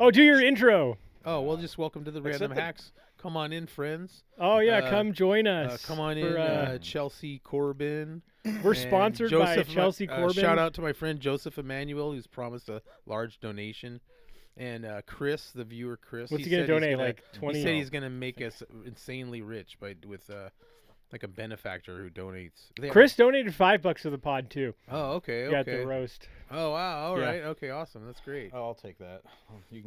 Oh, do your intro. Oh, well, just welcome to the Random Hacks. Come on in, friends. Oh, yeah, come join us. Come on in, Chelsea Corbin. We're sponsored by Chelsea Corbin. Shout out to my friend Joseph Emmanuel, who's promised a large donation. And Chris, the viewer Chris. What's he going to donate, like 20? He said he's going to make us insanely rich with like a benefactor who donates. Chris donated $5 to the pod, too. Oh, okay. Got the roast. Oh, wow. All right. Okay, awesome. That's great. Oh, I'll take that.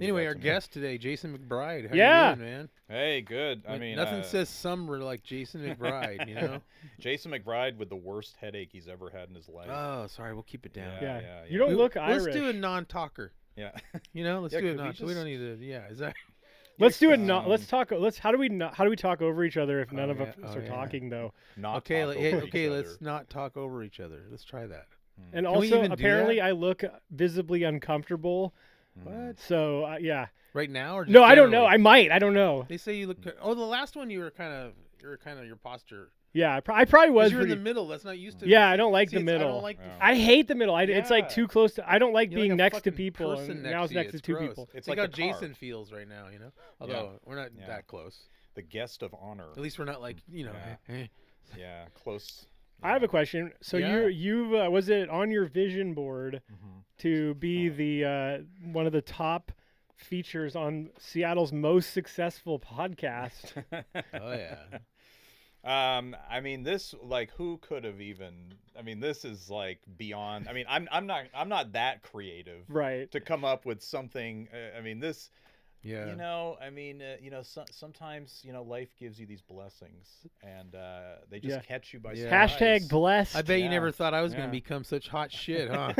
Anyway, our guest today, Jason McBride. How you doing, man? Hey, good. I mean, nothing says summer like Jason McBride, you know? Jason McBride with the worst headache he's ever had in his life. Oh, sorry. We'll keep it down. Yeah. You don't look Irish. Let's do a non-talker. Yeah. You know, let's do it non. We don't need to. Yeah. Is that? Let's do it. Let's talk. How do we talk over each other if none of us are talking though? Okay. Let's not talk over each other. Let's try that. And also, apparently, I look visibly uncomfortable. What? So yeah. Right now, or just no? I don't generally? know. I might. I don't know. They say you look. Oh, the last one you were kind of your posture. Yeah, I probably was. You're in the middle. That's not used to. Yeah, I don't like the middle. I don't like I hate the middle. It's like too close to. I don't like being like next to people. And now it's next to two gross. people. It's like how Jason feels right now. You know, although we're not that close. The guest of honor. At least we're not like Yeah, close. I have a question. So you was it on your vision board to be the one of the top features on Seattle's most successful podcast? Oh yeah. I mean, this who could have even? I mean, this is like beyond. I mean, I'm not that creative, right? To come up with something. I mean, this. Yeah. You know, I mean, sometimes life gives you these blessings, and they just catch you by surprise. Hashtag blessed. I bet you never thought I was going to become such hot shit, huh?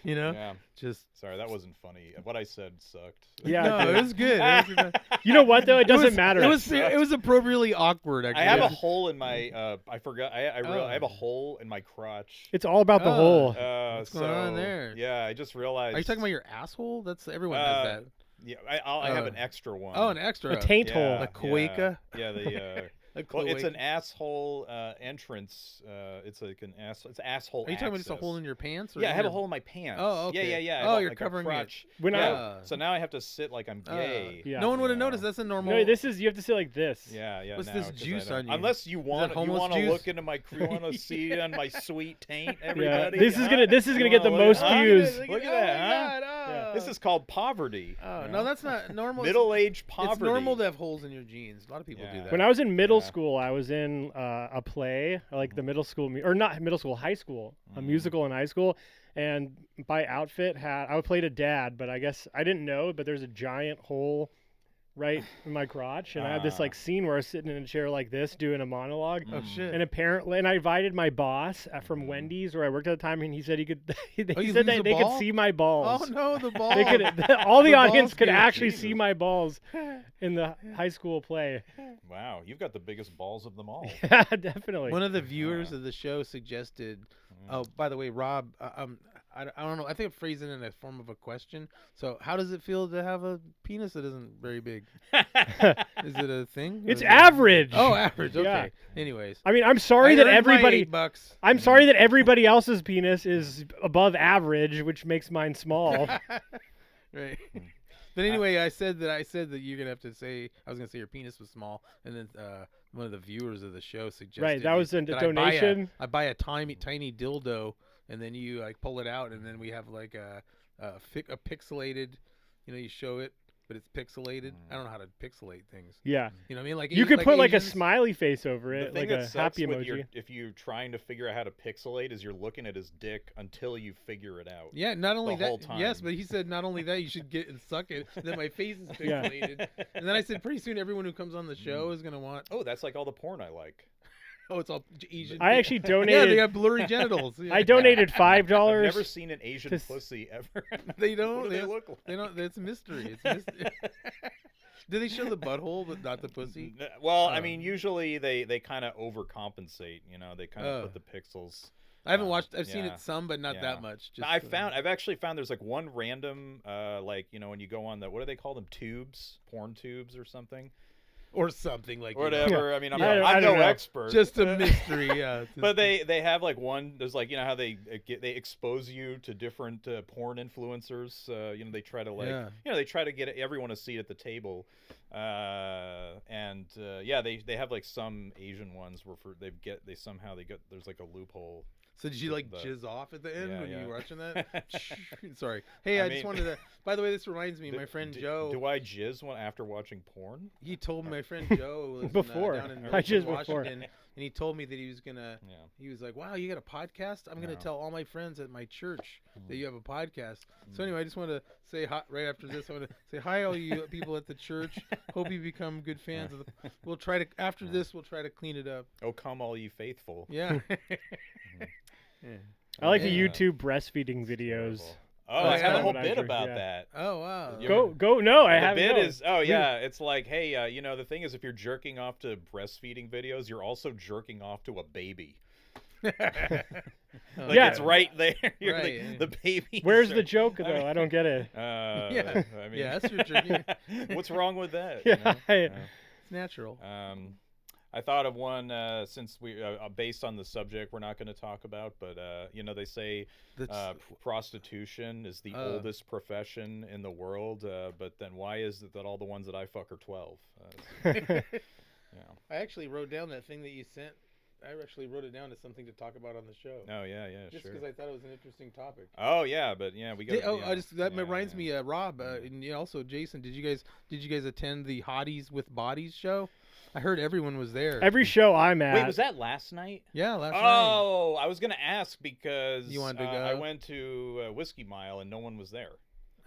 You know? Yeah. Just sorry, that wasn't funny. What I said sucked. Yeah, no, it was good. You know what though? It doesn't matter. It was appropriately awkward. Actually. I have a hole in my. I forgot. I have a hole in my crotch. It's all about the hole. What's going on there? Yeah, I just realized. Are you talking about your asshole? That's everyone does that. Yeah, I have an extra one. Oh, an extra. A taint hole. A cloaca. Yeah, well, it's an asshole entrance. It's like an ass. It's asshole. Are you talking about just a hole in your pants? Or I have a hole in my pants. Oh, okay. Yeah. Oh, you're covering it. So now I have to sit like I'm gay. No one would have noticed. That's a normal. No, you have to sit like this. Yeah. What's this juice on you? Unless you want to look into my. You want to see on my sweet taint, everybody. Yeah. This is gonna get the most views. Look at that, huh? This is called poverty. Oh no, that's not normal. Middle-aged poverty. It's normal to have holes in your jeans. A lot of people do that. When I was in middle school, I was in a play, like the middle school, or not middle school, high school, a musical in high school, and my outfit I played a dad, but I guess I didn't know, but there's a giant hole right in my crotch, and I had this like scene where I was sitting in a chair like this doing a monologue. Oh shit! And apparently, I invited my boss from Wendy's where I worked at the time, and he said he could. He said that they could see my balls. Oh no, the balls! They could. All the audience could actually see my balls in the high school play. Wow, you've got the biggest balls of them all. Yeah, definitely. One of the viewers of the show suggested. Oh, by the way, Rob, I don't know. I think I'm phrasing it in a form of a question. So, how does it feel to have a penis that isn't very big? Is it a thing? It's average. Oh, average. Okay. Yeah. Anyways, I mean, I'm sorry that everybody. $8. I'm sorry that everybody else's penis is above average, which makes mine small. Right. But anyway, I said that you're gonna have to say. I was gonna say your penis was small, and then one of the viewers of the show suggested. Right. That was a donation. I buy a tiny dildo. And then you like pull it out, and then we have like a pixelated, you show it, but it's pixelated. I don't know how to pixelate things. Yeah. You know what I mean? Like you could put like a Asians. smiley face over it, like a happy emoji. If you're trying to figure out how to pixelate, is you're looking at his dick until you figure it out. Yeah, not only the that. whole time. Yes, but he said not only that, you should get and suck it. And then my face is pixelated. And then I said, pretty soon everyone who comes on the show is gonna want. Oh, that's like all the porn I like. Oh, it's all Asian. I actually donated. Yeah, they got blurry genitals. Yeah. I donated $5. I've never seen an Asian pussy ever. They don't. What do they look like? They don't. It's a mystery. It's a mystery. Do they show the butthole but not the pussy? Well, I mean, usually they kind of overcompensate. They kind of put the pixels. I haven't watched. I've seen it some, but not that much. Just, I've actually found there's like one random when you go on the what do they call them, tubes, porn tubes or something. or something like whatever. I mean, I'm, Yeah. I'm I don't no know. expert. Just a mystery. Yeah. But they have like one. There's like, you know how they expose you to different porn influencers. You know, they try to like they try to get everyone a seat at the table. They have like some Asian ones where they somehow get there's like a loophole. So did you like jizz off at the end when you were watching that? Sorry. Hey, I just wanted to. By the way, this reminds me, my friend Joe. Do I jizz after watching porn? He told my friend Joe lives Before. down in I jizzed Washington, before. and he told me that he was gonna. Yeah. He was like, "Wow, you got a podcast? I'm gonna tell all my friends at my church that you have a podcast." So anyway, I just want to say hi right after this. I want to say hi, all you people at the church. Hope you become good fans of the. We'll try to after this. We'll try to clean it up. Oh, come all you faithful. Yeah. Yeah. I like the YouTube breastfeeding videos. Oh, I had a whole what I bit drink, about yeah. that. Oh wow. Go! No, I The haven't. bit No. is it's like, hey, you know, the thing is, if you're jerking off to breastfeeding videos, you're also jerking off to a baby. Like Yeah. it's right there. You're Right. the baby. Where's the joke though? I don't get it. Yeah. I mean, Yeah, that's your jerking. what's wrong with that? Yeah. It's natural. I thought of one since we based on the subject we're not going to talk about, but you know, they say prostitution is the oldest profession in the world, but then why is it that all the ones that I fuck are 12? Yeah. I actually wrote down that thing that you sent. I actually wrote it down as something to talk about on the show. Oh yeah, Just sure. because I thought it was an interesting topic. Oh yeah, but yeah, we got. That reminds me, Rob, and also Jason. Did you guys attend the Hotties with Bodies show? I heard everyone was there. Every show I'm at. Wait, was that last night? Yeah, last night. Oh, I was gonna ask because You wanted to go? I went to Whiskey Mile and no one was there.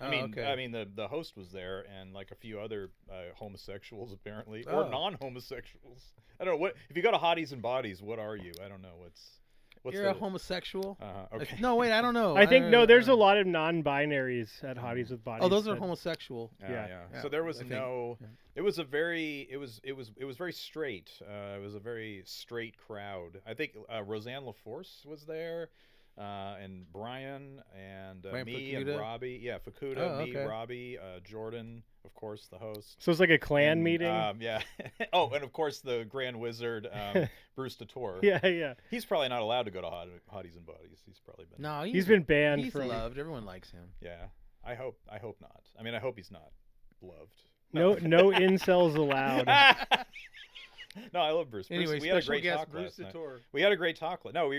I mean, the host was there and like a few other homosexuals apparently, or non-homosexuals. I don't know what. If you go to Hotties and Bodies, what are you? I don't know. What's You're a homosexual? Okay. No, wait, I don't know. I think there's a lot of non-binaries at Hotties with Bodies. Oh, those are homosexual. Yeah. Yeah. So there was I think, no. yeah. It was very straight. It was a very straight crowd. I think Roseanne LaForce was there, and Brian and me and Robbie. Yeah, Fukuda, me, Robbie, Jordan, of course, the host. So it's like a clan And, meeting. Yeah. Oh, and of course the Grand Wizard, Bruce Tour. Yeah. He's probably not allowed to go to Hotties and Bodies. He's probably been. No, He's been banned He's from. loved. Everyone likes him. Yeah. I hope not. I mean, I hope he's not loved. No incels allowed. No, I love Bruce. Anyway, we had a special great guest talk Bruce last night. Tour. We had a great talk. No, we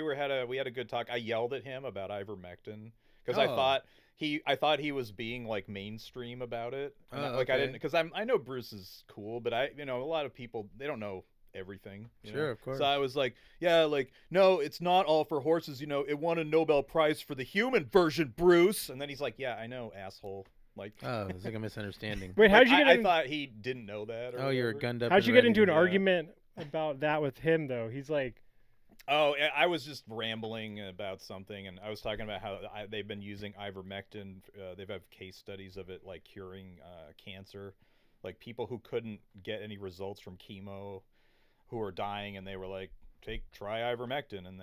had a good talk. I yelled at him about ivermectin because I thought he was being like mainstream about it. And I didn't, because I know Bruce is cool, but a lot of people, they don't know everything. Sure, of course. So I was like, yeah, like, no, it's not all for horses. It won a Nobel Prize for the human version, Bruce. And then he's like, yeah, I know, asshole. Like, it's like a misunderstanding. Wait, how'd you get? I thought he didn't know that. Oh, you're gunned up. How'd you get into an Yeah. argument about that with him though? He's like, oh, I was just rambling about something, and I was talking about how they've been using ivermectin. They've had case studies of it, like curing cancer, like people who couldn't get any results from chemo, who were dying, and they were like, try ivermectin, and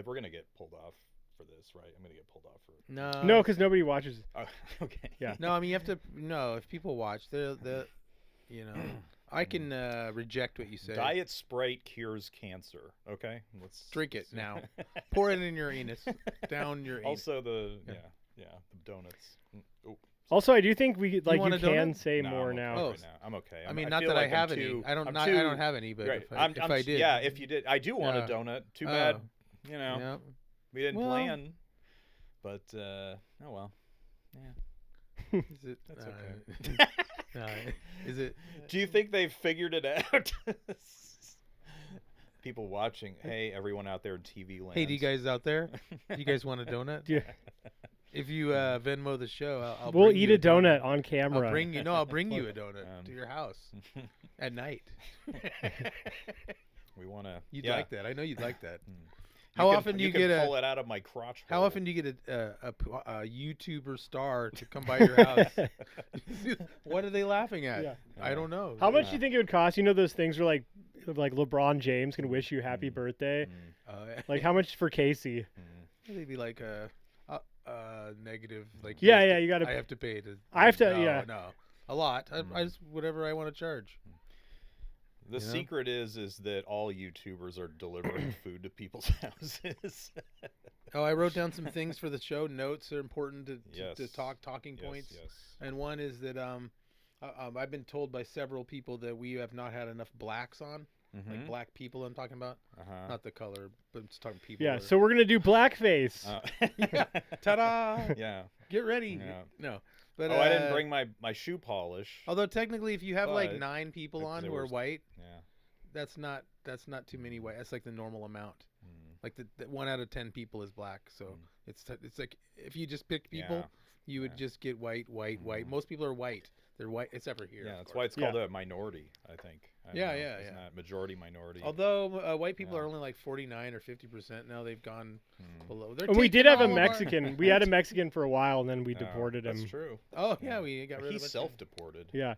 we're gonna get pulled off for this, right? I'm gonna get pulled off for it. no, because nobody watches. Okay. Yeah. No, I mean you have to. No, if people watch, I can reject what you say. Diet Sprite cures cancer. Okay, let's Drink it now. Pour it in your anus, down your anus. Also the the donuts. Oh. Also, I do think we like want you a can donut? say No, more I'm now. okay right now. I'm okay. I mean, I not feel that like I have I'm any. too- I don't. I'm I too- don't have any, but Right. if I did, Yeah, if you did, I do want a Yeah. donut. Too bad, Yeah. we didn't Well. plan. But oh well. Yeah. Is it? That's okay. Is it? Do you think they've figured it out? People watching. Hey, everyone out there in TV land. Hey, do you guys out there? You guys want a donut? Yeah. If you Venmo the show, I'll We'll bring eat you a donut on camera. I'll bring you. No, I'll bring you a donut to your house at night. We want to. You'd like that. I know you'd like that. How often do you get pull it out of my crotch? How hole. often do you get a YouTuber star to come by your house? What are they laughing at? Yeah. I don't know. How much do you think it would cost? You know those things where like LeBron James can wish you happy birthday. Like how much for Casey? They'd be like negative. Like Yeah, you gotta. I have to pay to. I have to. No, Yeah. No, a lot. I just whatever I want to charge. The You know? secret is that all YouTubers are delivering food to people's houses. Oh, I wrote down some things for the show. Notes are important to Yes. talking Yes, points. yes. And one is that I've been told by several people that we have not had enough blacks on, like Mhm. black people. I'm talking about, Uh-huh. not the color, but I'm just talking people. Yeah, or- so we're gonna do blackface. Yeah. Ta-da! Yeah. Get ready. Yeah. No, but Oh, I didn't bring my shoe polish. Although technically, if you have like But 9 people if on there who are was- white, Yeah. that's not too many white. That's like the normal amount. Mm. Like the 1 out of 10 people is black. So Mm. it's like if you just picked people, Yeah. you would Yeah. just get white. Mhm. Most people are white. They're white except for here. Yeah, of that's course. why it's called a minority, I think. I don't Yeah, know. yeah, It's yeah. not majority minority. Although white people Yeah. are only like 49 or 50% now, they've gone Mm. below. They're And we taking did have a all of our- Mexican. We had a Mexican for a while, and then we Oh, deported him. That's true. Oh yeah, we got rid He's of it. self-deported. Yeah,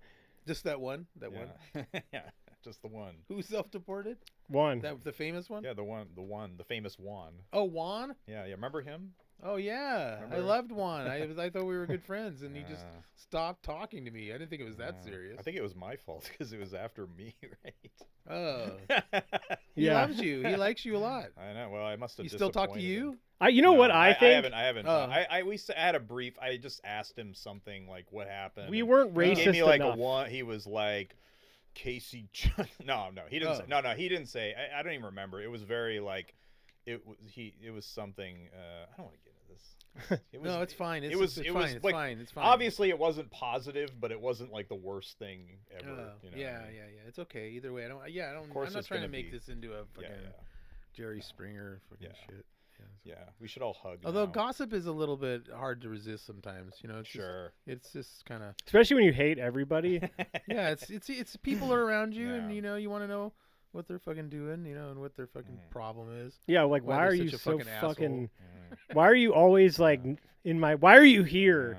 Just that one. That yeah. one. Yeah, just the one. Who's self-deported? one. That the famous one? Yeah, the famous Juan. Oh, Juan. Yeah, remember him? Oh yeah, I Remember? loved Juan. I thought we were good friends, and he just Uh, stopped talking to me. I didn't think it was that uh, serious. I think it was my fault because it was after me, right? Oh, he Yeah. loves you. He likes you a lot. I know. Well, I must have. He still talk to disappointed you? him. You know No, what I think? I haven't. Oh. I had a brief. I just asked him something like, "What happened?" We and weren't he racist gave me like enough. a one. He was like, Casey. No, he didn't. Oh. Say, no, he didn't say. I don't even remember. It was very like, it was something. I don't want to get into this. It was, No, it's fine. It's, it was. it's It fine. was It's like, fine. It's fine. obviously it wasn't positive, but it wasn't like the worst thing ever. Oh, You know? yeah. It's okay. Either way, I don't. Yeah, I don't. Of course I'm not it's trying to gonna make be- this into a Yeah, fucking Jerry Springer fucking Yeah. shit. yeah. We should all hug. Although now. gossip is a little bit hard to resist sometimes. You know, it's Sure. Just, it's just kind of Especially when you hate everybody. yeah. It's people are around you, and Yeah. you know you want to know what they're fucking doing, you know, and what their fucking problem is. Yeah, like Why why they're are such you a so fucking fucking? Mm. Why are you always like in my? Why are you here?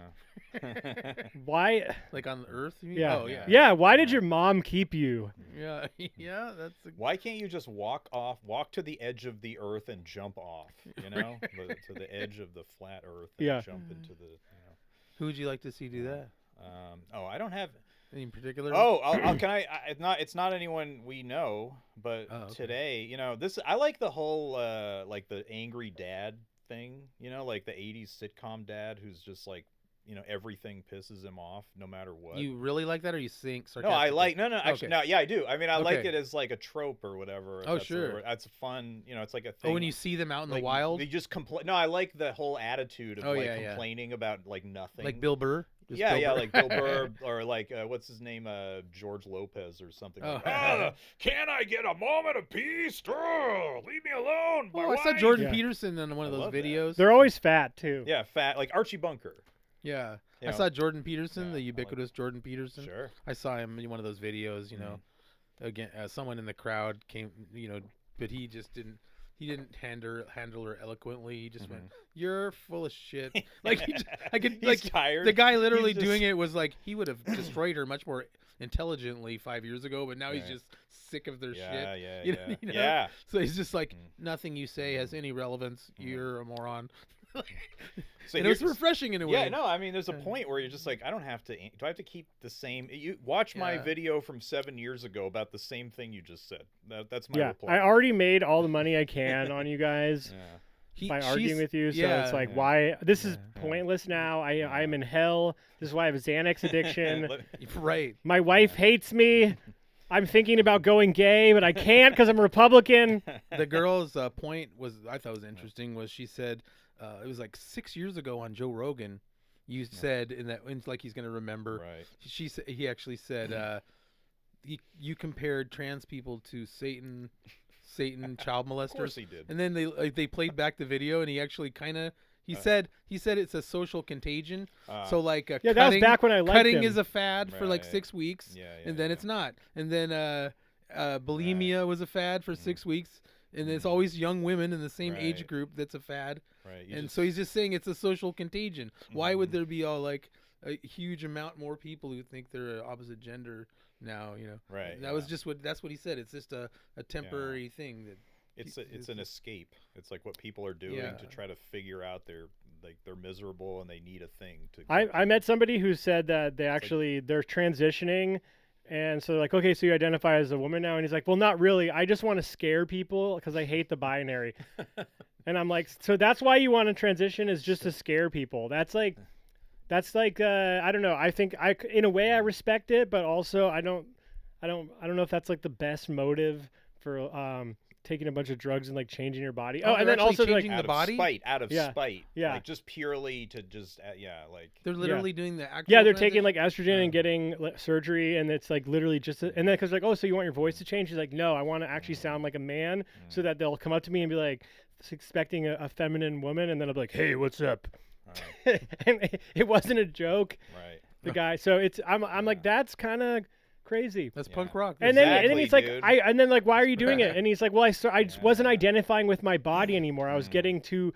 Yeah. Why? Like on Earth, you mean? Yeah. Oh yeah. Yeah. Why did your mom keep you? Yeah. Yeah. That's a, Why can't you just walk to the edge of the earth and jump off? You know, to the edge of the flat earth. And Yeah. Jump into the. who would you like to see do that? I don't have. Any in particular? Oh, can I? It's not anyone we know, but Oh, okay. today, you know, this. I like the whole like the angry dad thing. You know, like the '80s sitcom dad who's just like, you know, everything pisses him off no matter what. You really like that, or you think No, sarcastically? I like no, actually, Okay. no, yeah, I do. I mean, I like Okay. it as like a trope or whatever. Oh, That's sure. word. That's fun. You know, it's like a thing. Oh, when you see them out in like, the wild, they just complain. No, I like the whole attitude of Oh, like yeah, yeah. complaining about like nothing. like Bill Burr. Just Yeah, Bill yeah, Burr. like Bill Burr or like what's his name, George Lopez or something. Oh. Like, can I get a moment of peace? Leave me alone. my Oh, I saw wife." Jordan Yeah. Peterson in one of I those love that. videos. They're always fat too. Yeah, fat like Archie Bunker. Yeah. You I know? saw Jordan Peterson, Yeah, I the like ubiquitous Jordan Peterson. Sure. I saw him in one of those videos, you know. Again, someone in the crowd came, you know, but he just didn't. He didn't handle her eloquently. He just went, "You're full of shit." Like I could He's like tired. the guy literally He's just- doing it was like he would have destroyed her much more intelligently 5 years ago, but now he's Right. just sick of their Yeah, shit. yeah, You yeah. know- you know? Yeah. So he's just like, Mm. nothing you say has any relevance. Mm. You're a moron. So And it was here's- refreshing in a way. Yeah, no, I mean, there's a Yeah. point where you're just like, I don't have to. Do I have to keep the same? You watch my Yeah. video from 7 years ago about the same thing you just said. That's my Yeah, reply. I already made all the money I can on you guys Yeah. by arguing with you. So yeah. it's like, Yeah. why? This is Yeah. pointless now. I'm in hell. This is why I have a Xanax addiction. Right. My wife hates me. I'm thinking about going gay, but I can't because I'm a Republican. The girl's point I thought was interesting was she said it was like 6 years ago on Joe Rogan. You said it's like he's gonna remember. Right. He actually said you compared trans people to Satan child Of course molesters, he did. and then they played back the video, and he actually kind of he said it's a social contagion. So like Yeah, that was back when I liked cutting him. is a fad for like Right. 6 weeks, Yeah, and then it's not, and then bulimia was a fad for 6 weeks. And it's always young women in the same age Right. group that's a fad. Right. And so he's just saying it's a social contagion. Why would Mhm. there be all like a huge amount more people who think they're opposite gender now, you know? Right. That was just that's what he said. It's just a temporary thing that It's an escape. It's like what people are doing Yeah. to try to figure out they're miserable and they need a thing to. I met somebody who said that they're transitioning, And so they're like, okay, so you identify as a woman now? And he's like, well, not really. I just want to scare people because I hate the binary. And I'm like, so that's why you want to transition is just to scare people. That's like, I don't know. I think in a way I respect it, but also I don't know if that's like the best motive for taking a bunch of drugs and like changing your body. Oh, Oh, and then also like changing out the body? out of Yeah. spite. Yeah. Like just purely to just like They're literally doing the actual. yeah, they're taking transition? like estrogen and getting surgery, and it's like literally just and then because like, oh, so you want your voice to change? He's like, no, I want to actually sound like a man, so that they'll come up to me and be like expecting a feminine woman, and then I'll be like, hey, what's up? And it wasn't a joke. right. The guy, so it's I'm like, that's kind of crazy. That's Yeah. punk rock. And then Exactly, he's like, dude. and then like, why are you doing it? And he's like, well, I just wasn't Yeah. identifying with my body anymore. I was getting too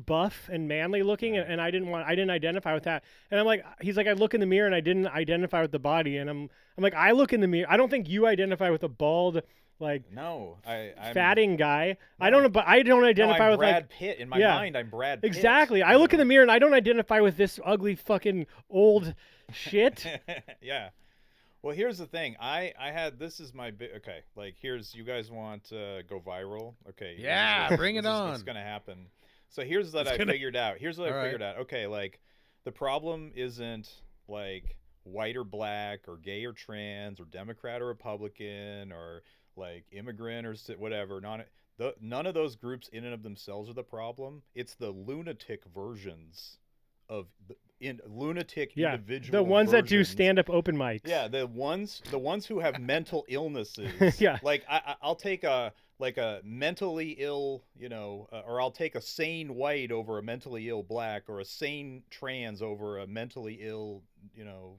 buff and manly looking, and I didn't identify with that. And I'm like, he's like, I look in the mirror and I didn't identify with the body. And I'm like, I look in the mirror. I don't think you identify with a bald, like No, I'm fatting guy. I don't know, but I don't identify I'm with Brad like Pitt in my yeah. mind. I'm Brad Pitt. exactly. I look in the mirror and I don't identify with this ugly fucking old shit. Yeah. Well, here's the thing. I had this is my okay. Like here's you guys want to go viral. Okay. Yeah, bring it this is on. what's gonna happen. So here's what I figured out. Here's what All I right. figured out. Okay, like the problem isn't like white or black or gay or trans or Democrat or Republican or like immigrant or whatever. None of those groups in and of themselves are the problem. It's the lunatic versions of lunatic Yeah, individual the ones that do versions. stand-up open mics. Yeah, the ones who have mental illnesses. Yeah. Like I'll take a mentally ill, or I'll take a sane white over a mentally ill black, or a sane trans over a mentally ill,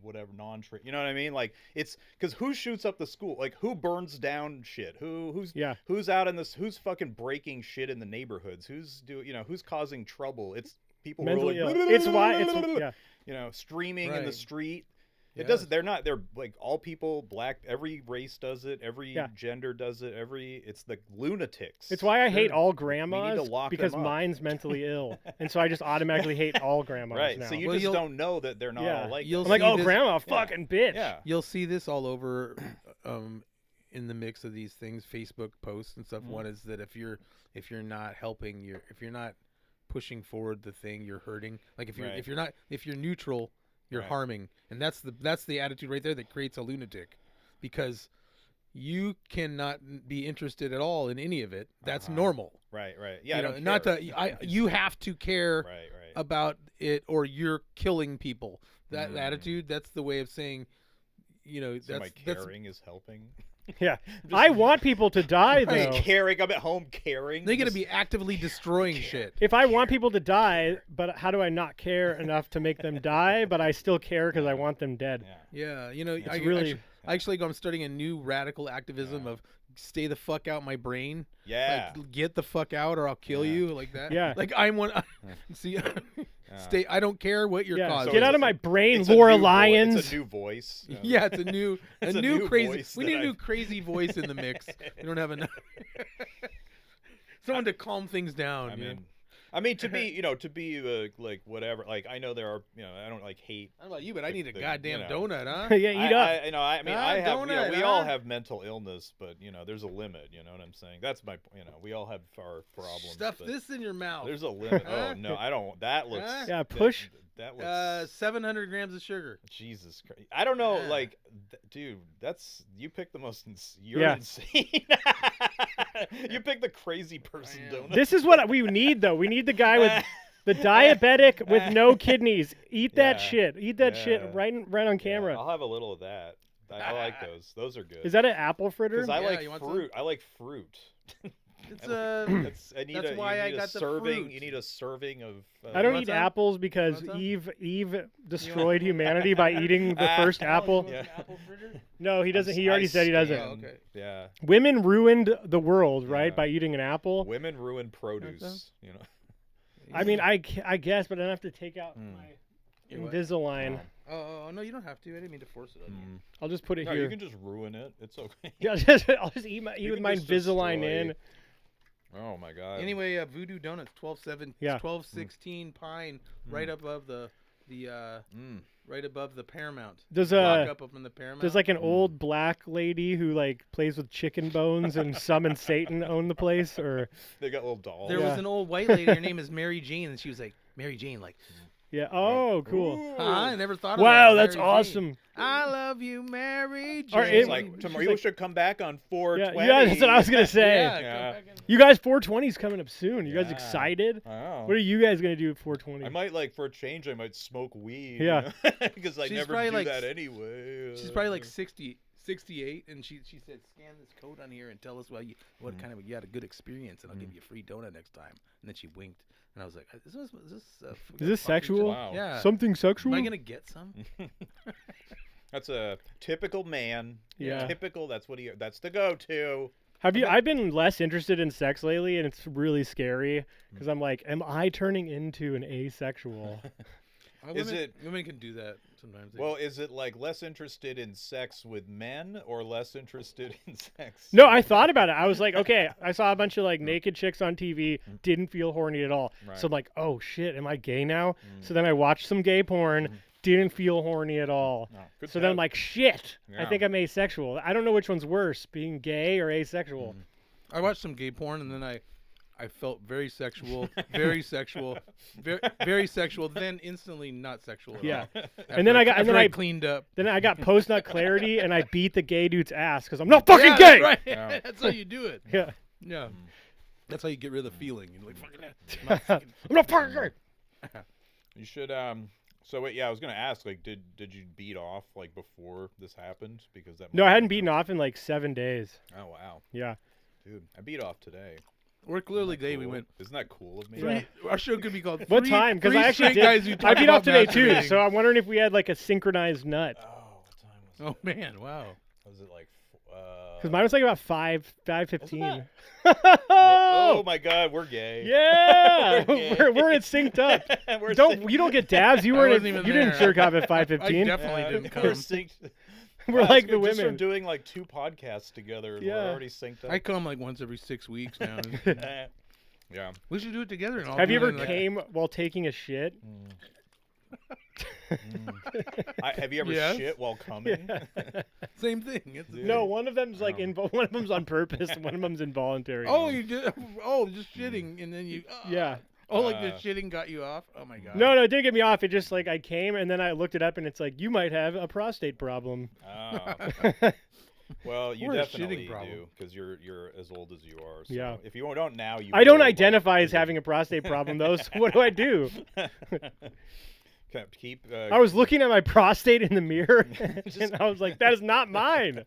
whatever non-trans. You know what I mean? Like it's because who shoots up the school? Like who burns down shit? Who's out in this? Who's fucking breaking shit in the neighborhoods? Who's causing trouble? It's people Mentally who are ill. like, It's why it's yeah. Screaming in the Right. street. It Yes. doesn't. They're like all people, black. Every race does it. Every Yeah. gender does it. It's the lunatics. It's why I hate Sure. all We need grandmas to lock because them up. mine's mentally ill, and so I just automatically hate all grandmas right. now. So you Well, just you'll- don't know that they're not Yeah. all like You'll that. I'm like, see oh, this- grandma, Yeah. fucking bitch. Yeah. You'll see this all over in the mix of these things, Facebook posts and stuff. Mhm. One is that if you're not helping, if you're not pushing forward the thing, you're hurting. Like if Right. if you're neutral, you're Right. harming. And that's the attitude right there that creates a lunatic, because you cannot be interested at all in any of it. That's Uh-huh. normal. Right. Yeah. You know, not to you have to care Right. about it, or you're killing people. That Mm. attitude, that's the way of saying, So that's my caring is helping. Yeah. I want people to die I'm though. caring. I'm at home caring. they're gonna Just- be actively destroying shit. If I want people to die, but how do I not care enough to make them die, but I still care because I want them dead? Yeah. Yeah, It's really I'm starting a new radical activism of stay the fuck out my brain. Yeah. Like, get the fuck out or I'll kill Yeah. you, like that. Yeah. Like I'm one. See, stay. I don't care what your yeah. cause. Get is. out of my brain, It's a Laura new Lyons. It's a new voice. Yeah, it's a new, It's a new new crazy. voice We that need a new I've- crazy voice in the mix. We don't have enough. Someone to calm things down. I mean, to be like whatever. Like I know there are, I don't like hate. I don't know about you, but I need a the- goddamn you know. donut, huh? Yeah, eat up. I mean, Ah, I have. donut, We all huh? have mental illness, but there's a limit. You know what I'm saying? That's my. We all have our problems. Stuff but this in your mouth. There's a limit. Oh no, I don't. That looks. Huh? Yeah, push. That looks. 700 grams of sugar. Jesus Christ. I don't know. Yeah. Like, dude, you picked the most. You're Yeah. insane. You picked the crazy person I am. donut. This is what we need, though. We need the guy with the diabetic with no kidneys. Eat that Yeah. shit. Eat that shit Yeah. right on Yeah, camera. I'll have a little of that. I like those. Those are good. Is that an apple fritter? Because I Yeah, like you want some? fruit. I like fruit. It's That's why I got the serving. fruit. You need a serving of. I don't want eat some? apples because Want some? Eve destroyed humanity by eating the first apple. Yeah. No, he doesn't. He already said he doesn't. Oh, okay. Yeah. Women ruined the world, right, Yeah. by eating an apple. Women ruin produce. You know. I mean, I guess, but I don't have to take out Mm. my Your what? Invisalign. Oh, no, you don't have to. I didn't mean to force it on you. Mm. I'll just put it No, here. you can just ruin it. It's okay. Yeah, I'll just eat You with can my just Invisalign destroy- in. Oh my god. Anyway, Voodoo Donuts, 1216 Yeah. Pine, right above the Mm. right above the Paramount. Does Walk up in the Paramount. Does like an old black lady who like plays with chicken bones and summons Satan own the place, or They got little dolls. There was an old white lady. Her name is Mary Jane, and she was like Mary Jane, like. yeah? Oh, cool. Ooh. I never thought of that. Wow, that's Mary Jane. awesome. I love you, Mary Jane. Or It's it- like tomorrow she's you like- should come back on 420. Yeah, that's what I was gonna say. Yeah, Yeah. come back in. You guys, 420's coming up soon. You guys Yeah. excited? Wow. What are you guys gonna do at 420? I might for a change. I might smoke weed. Yeah. Because I She's never probably do like that anyway. She's probably like 68, and she said, "Scan this code on here and tell us what kind of you had a good experience, and I'll give you a free donut next time." And then she winked, and I was like, "Is this this sexual? Wow. Yeah. Something sexual? Am I gonna get some?" That's a typical man. Yeah. Typical. That's the go-to. Have you? I've been less interested in sex lately, and it's really scary because I'm like, am I turning into an asexual? Is it- Women can do that sometimes. Well, is it like less interested in sex with men or less interested in sex? No, I thought about it. I was like, okay, I saw a bunch of like naked chicks on TV, didn't feel horny at all. Right. So I'm like, oh shit, am I gay now? So then I watched some gay porn, didn't feel horny at all. No. Good So then I'm test. like, shit, I Yeah. think I'm asexual. I don't know which one's worse, being gay or asexual. I watched some gay porn, and then I felt very sexual, very sexual, very sexual. Then instantly not sexual at Yeah. all. And then I got- and after then I- cleaned up. Then I got post nut clarity, and I beat the gay dude's ass because I'm not fucking Yeah, gay. that's right. Yeah. That's how you do it. Yeah, Yeah. That's how you get rid of the feeling. You're like, fucking I'm not fucking gay. You should. So wait, yeah, I was gonna ask. Like, did you beat off like before this happened? Because that. No, might I hadn't be- beaten off in like 7 days. Oh wow, Yeah. dude, I beat off today. We're clearly Isn't that gay. We cool? went. Isn't that cool of me? Yeah. Our show could be called. What Three- time? Because Three I actually Straight Guys Who did. Talk I beat off About today too, Masturbating. so I'm wondering if we had like a synchronized nut. Oh, what time was Oh man! Wow. it? Was it like? Because mine was like about 5:15. Oh my God, we're gay. Yeah, We're gay. we're synced up. We're You don't get dabs. You I weren't. wasn't even You didn't there. jerk off at I 5:15. definitely didn't We're come. synced. We're Wow, like it's the good, just from women. doing like 2 podcasts together. And Yeah. We're already synced up. I come like once every 6 weeks now. Yeah. We should do it together. And all Have you do it ever in, like, came while taking a shit? Have you ever Yes. shit while coming? Same thing. It's Dude. No, one of them's like Oh. one of them's on purpose, and one of them's involuntary. Oh, you did. Oh, just shitting, and then you. Yeah. Oh, like the Uh, shitting got you off. Oh my god. No, it didn't get me off. It just like I came and then I looked it up and it's like you might have a prostate problem. Oh. Well, you Or a definitely shitting problem. do because you're as old as you are. So Yeah. If you don't now, you. I don't will, like, identify as later. having a prostate problem though. So what do I do? Keep. I was looking at my prostate in the mirror and I was like, that is not mine.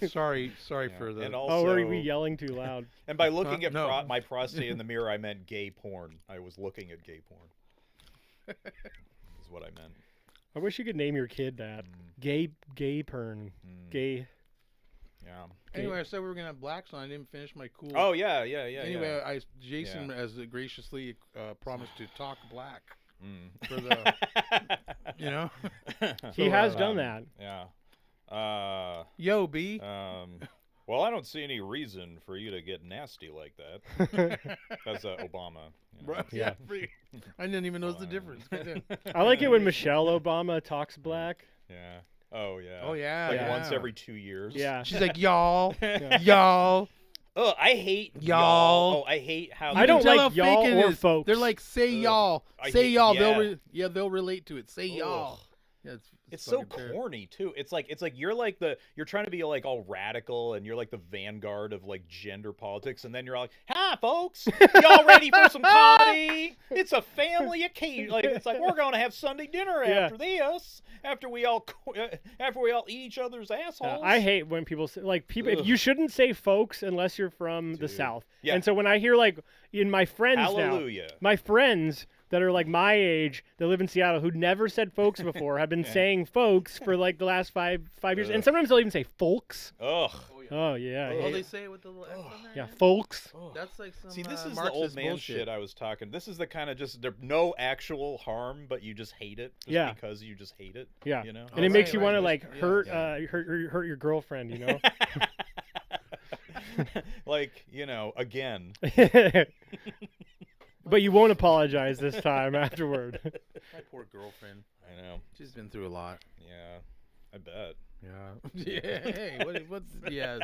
Sorry Yeah. for the. And Oh, also, were we yelling too loud? and by looking at no. my prostate in the mirror, I meant gay porn. I was looking at gay porn. Is what I meant. I wish you could name your kid that. Gay pern. Gay. Yeah. Anyway, I said we were gonna have blacks on. I didn't finish my cool. Oh yeah. Anyway, yeah. Jason has graciously promised to talk black Mm. for the. You know. He So, has done that. Yeah. Yo, B. Well, I don't see any reason for you to get nasty like that. That's Obama. You know. Right, Yeah. free. I didn't even notice the difference. I didn't. I like it when Michelle Obama talks black. Yeah. Oh yeah. Oh yeah. Like Yeah. once every 2 years. Yeah. She's like y'all, Yeah. y'all. Oh, I hate Y'all. Oh, I hate how. I don't You can tell like how y'all fake it or is. folks. They're like, say Ugh. y'all, I say hate- y'all. yeah. They'll relate to it. Say y'all. Ugh. Yeah, It's so fucking terrible. corny too. It's like you're trying to be like all radical and you're like the vanguard of like gender politics, and then you're all like, "Hi, folks, y'all ready for some comedy? It's a family occasion. Like it's like we're gonna have Sunday dinner Yeah. after this, after we all eat each other's assholes." I hate when people say like people. If Ugh. you shouldn't say folks unless you're from the Dude. South. Yeah. And so when I hear like in my friends Hallelujah. now, my friends that are like my age that live in Seattle who never said folks before have been Yeah. saying folks for like the last five years, Ugh. and sometimes they'll even say folks. Ugh. Oh yeah, I Ugh. Oh, hate they it. say it with the little X on there. Yeah, again? folks. That's like some. See, this is the Marxist old man bullshit. shit I was talking. This is the kind of just there no actual harm, but you just hate it just Yeah. because you just hate it. Yeah, You know. and it Oh, makes right, you right, want to right. like Yeah. hurt, Yeah. hurt your girlfriend, you know. Like again. But you won't apologize this time afterward. My poor girlfriend. I know. She's been through a lot. Yeah, I bet. Yeah. Yeah. Hey, what's yeah.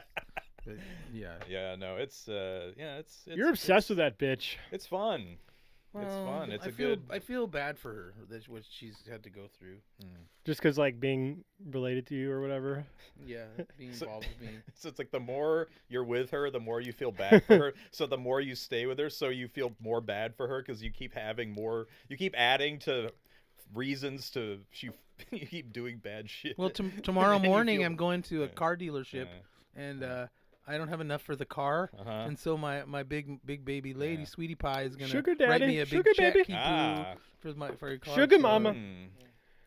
But, yeah. Yeah, no, it's it's You're obsessed with that bitch. It's fun. It's Well, fun. It's I feel bad for her that what she's had to go through. Just because, like, being related to you or whatever. Yeah, being involved with me. So it's like the more you're with her, the more you feel bad for her. So the more you stay with her, so you feel more bad for her because you keep having more. You keep adding to reasons to you keep doing bad shit. Well, tomorrow morning I'm going to a car dealership, and I don't have enough for the car, and so my big baby lady, Sweetie Pie, is gonna Sugar write daddy, me a big sugar check baby. for your car. Sugar mama.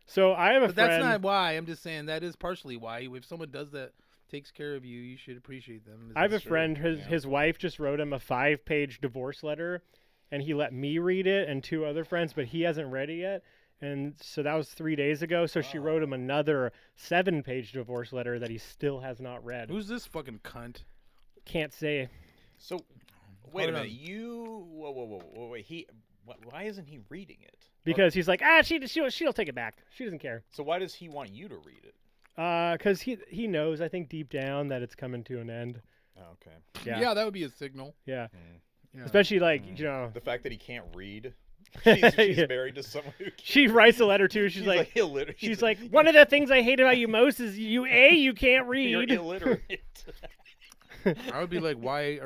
So I have a But friend. that's not why. I'm just saying that is partially why. If someone does that, takes care of you, you should appreciate them. I have a friend. His wife just wrote him a 5-page divorce letter, and he let me read it and 2 other friends, but he hasn't read it yet. And so that was 3 days ago. So she wrote him another 7-page divorce letter that he still has not read. Who's this fucking cunt? Can't say. So wait a minute. Whoa, wait. Why isn't he reading it? Because he's like, she'll take it back. She doesn't care. So why does he want you to read it? Because he knows, I think deep down, that it's coming to an end. Oh, okay. Yeah. That would be a signal. Yeah. Yeah. Especially like the fact that he can't read. She's Yeah. married to someone who can't. She writes a letter too. She's like illiterate. she's like, one of the things I hate about you most is you can't read. You're illiterate. I would be like, why?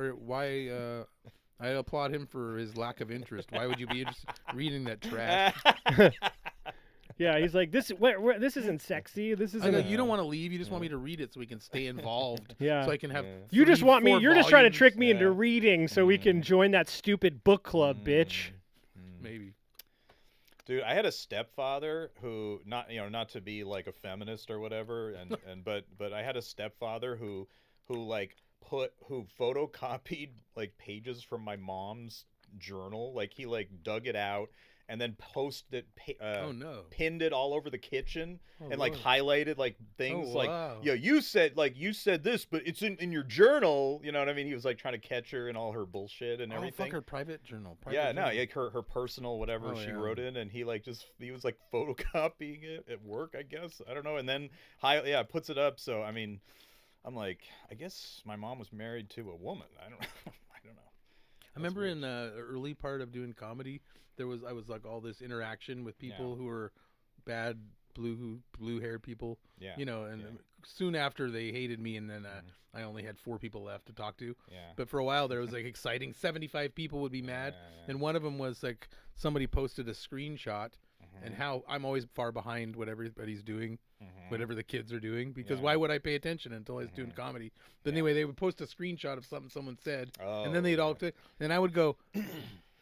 I applaud him for his lack of interest. Why would you be interested reading that trash? Yeah, he's like, this isn't sexy. This I isn't. go, you don't want to leave. You just want me to read it so we can stay involved. Yeah. So I can have. You just want me. 4 You're just trying to volumes. trick me into reading so we can join that stupid book club, bitch. Maybe. Dude, I had a stepfather who not to be like a feminist or whatever, but I had a stepfather who photocopied like pages from my mom's journal. Like he like dug it out and then posted pinned it all over the kitchen and like highlighted like things like, yo, you said this, but it's in your journal. You know what I mean? He was like trying to catch her and all her bullshit and everything. Fuck her private journal. Like her personal whatever she wrote in, and he was like photocopying it at work, I guess. I don't know. And then puts it up. So I mean, I'm like, I guess my mom was married to a woman. I don't know. I remember in the early part of doing comedy, I was like all this interaction with people who were bad blue-haired people. Yeah. You know, and soon after they hated me, and then I only had 4 people left to talk to. Yeah. But for a while there was like exciting 75 people would be mad, and one of them was like somebody posted a screenshot. And how I'm always far behind what everybody's doing, whatever the kids are doing, because why would I pay attention until I was doing comedy? But anyway, they would post a screenshot of something someone said, and then they'd all and I would go,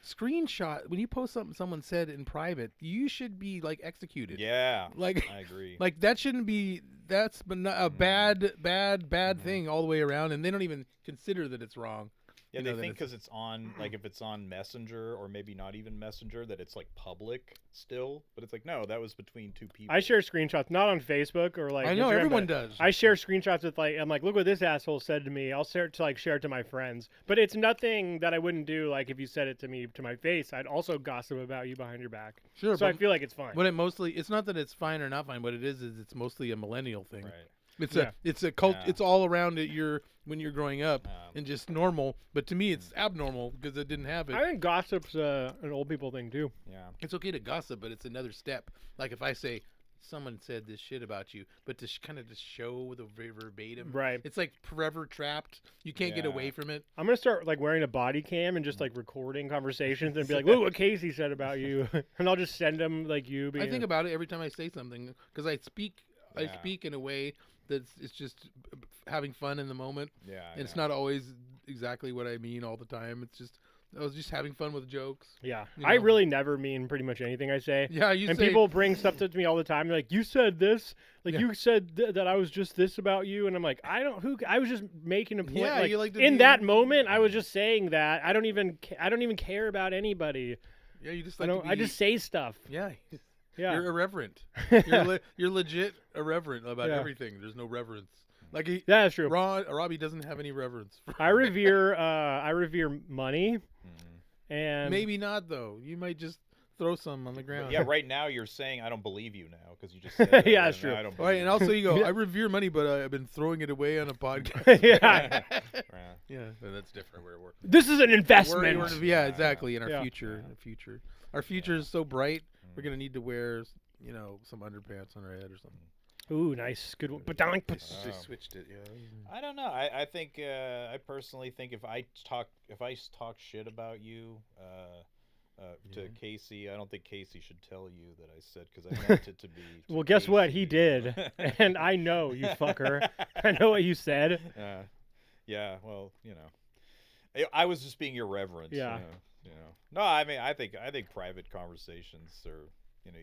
screenshot, when you post something someone said in private, you should be like executed. Yeah, like I agree. Like that shouldn't be. That's a bad thing all the way around, and they don't even consider that it's wrong. Yeah, they think because it's on, like, if it's on Messenger or maybe not even Messenger, that it's, like, public still. But it's like, no, that was between 2 people. I share screenshots, not on Facebook or, like, I know, Instagram, everyone does. I share screenshots with, like, I'm like, look what this asshole said to me. I'll share it to my friends. But it's nothing that I wouldn't do, like, if you said it to me to my face. I'd also gossip about you behind your back. Sure. So I feel like it's fine. When it's not that it's fine or not fine. What it is it's mostly a millennial thing. Right. It's a cult. It's all around it. When you're growing up and just normal, but to me it's abnormal because I didn't have it. I think gossip's an old people thing too. Yeah, it's okay to gossip, but it's another step. Like if I say someone said this shit about you, but to kind of just show the verbatim, right? It's like forever trapped. You can't get away from it. I'm gonna start like wearing a body cam and just like recording conversations and be like, look what Casey said about you, and I'll just send them like you. I think about it every time I say something because I speak in a way that's it's just having fun in the moment. Yeah, and it's not always exactly what I mean all the time. It's just I was just having fun with jokes. Yeah, I really never mean pretty much anything I say. Yeah, people bring stuff to me all the time. They're like, you said this, like you said that I was just this about you, and I'm like, I was just making a point. Yeah, like, you like to in that moment, I was just saying that. I don't even care about anybody. Yeah, you just I just say stuff. Yeah. Yeah. You're irreverent. You're legit irreverent about everything. There's no reverence. Like that's true. Robbie doesn't have any reverence. I revere money, and maybe not though. You might just throw some on the ground. Yeah, right now you're saying I don't believe you now because you just said that. Yeah, that's and true. I don't Right, believe and also you go, Yeah. I revere money, but I've been throwing it away on a podcast. Yeah. you. Yeah, but that's different. We're This is an investment. yeah, exactly. In our Yeah. future, our future is so bright. We're gonna need to wear, some underpants on our head or something. Ooh, nice, good one. They Oh. switched it. Yeah. I don't know. I think I personally think if I talk shit about you to Yeah. Casey, I don't think Casey should tell you that I said because I meant it to be. To Well, guess what? He Casey. did, and I know, you fucker. I know what you said. Yeah. Well, I was just being irreverent. Yeah. No, I mean, I think private conversations are.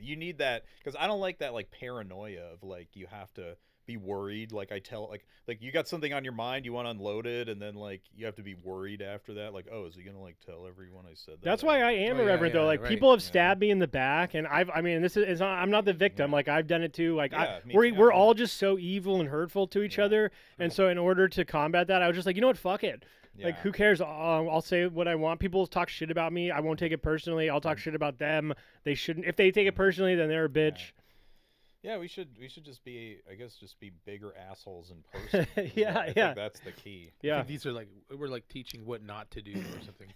You need that because I don't like that like paranoia of like you have to be worried. Like I tell like you got something on your mind, you want to unload it, and then like you have to be worried after that. Like, oh, is he gonna like tell everyone I said that? That's why I am Oh, yeah, irreverent though. yeah, Like right. people have Yeah. stabbed me in the back, and I mean, this is not, I'm not the victim. Yeah. Like I've done it too. Like Yeah, me we're too, we're yeah. all just so evil and hurtful to each Yeah. other, and so in order to combat that, I was just like, you know what, fuck it. Yeah. Like who cares? I'll say what I want. People talk shit about me. I won't take it personally. I'll talk shit about them. They shouldn't. If they take it personally, then they're a bitch. Yeah, we should just be just be bigger assholes in person. Yeah, I think yeah. that's the key. I Yeah. think these are like we're like teaching what not to do or something.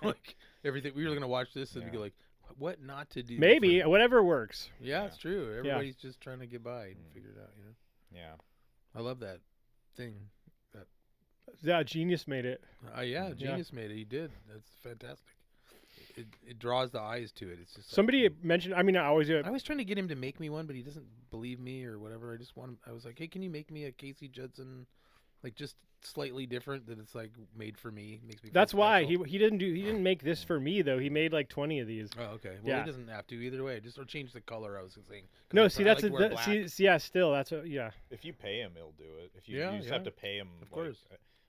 Like everything. We were gonna watch this and Yeah. be like, what not to do. Maybe for- whatever works. Yeah, Yeah. it's true. Everybody's just trying to get by and Mm. figure it out. Yeah. I love that thing. Yeah, genius made it. Yeah, Yeah. Genius made it. He did. That's fantastic. It draws the eyes to it. It's just like- Somebody mentioned. I mean, I always do it. I was trying to get him to make me one, but he doesn't believe me or whatever. I was like, hey, can you make me a Casey Judson, like just slightly different that it's like made for me? Makes me. Feel That's why special. he didn't make this for me though. He made like 20 of these. Oh, okay. Well, Yeah. he doesn't have to either way. Or change the color. I was saying. 'Cause No, I see like that's to wear black. yeah. Still, that's yeah. If you pay him, he'll do it. If you, Yeah, you just yeah. have to pay him, Of course.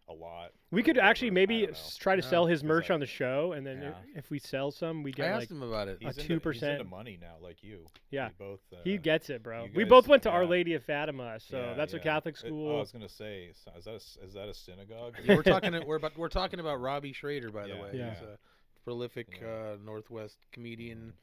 a lot. We or could actually whatever. I maybe don't know. try to Yeah, sell his 'cause merch I- on the show, and then Yeah. if we sell some, we I get asked like him about it. He's a into- 2%. He's into money now, like you. Yeah. We both. he gets it, bro. you We guys- both went to Our yeah. Lady of Fatima, so Yeah, that's a yeah. Catholic I school. was gonna say, is that a synagogue? Yeah, we're talking about Robbie Schrader, by the Yeah, way. yeah. He's a prolific Yeah. Northwest comedian,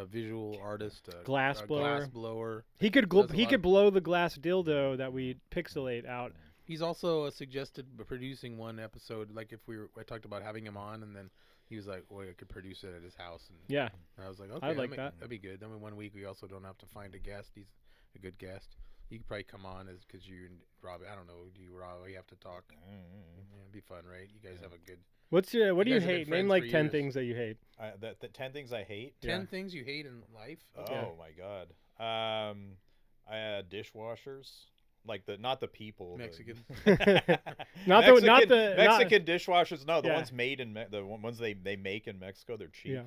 visual artist, Glass blower. glass blower. He could does a he lot could of- blow the glass dildo that we pixelate out. He's also suggested producing one episode. Like if I talked about having him on, and then he was like, "Well, I could produce it at his house." And Yeah, I was like, "Okay, I'd like that. That'd be good." Then in 1 week, we also don't have to find a guest. He's a good guest. He could probably come on because you and Robbie. I don't know. Do you, Rob? You have to talk. Yeah, it'd be fun, right? You guys have a good what do you You guys have been hate? Name friends like for 10 years. things that you hate. The 10 things I hate. 10 things you hate in life. Oh Yeah. my god. I had dishwashers. Like not the people. Mexican. Not the Mexican dishwashers. No, the Yeah. ones made in the ones they make in Mexico. They're cheap. Yeah.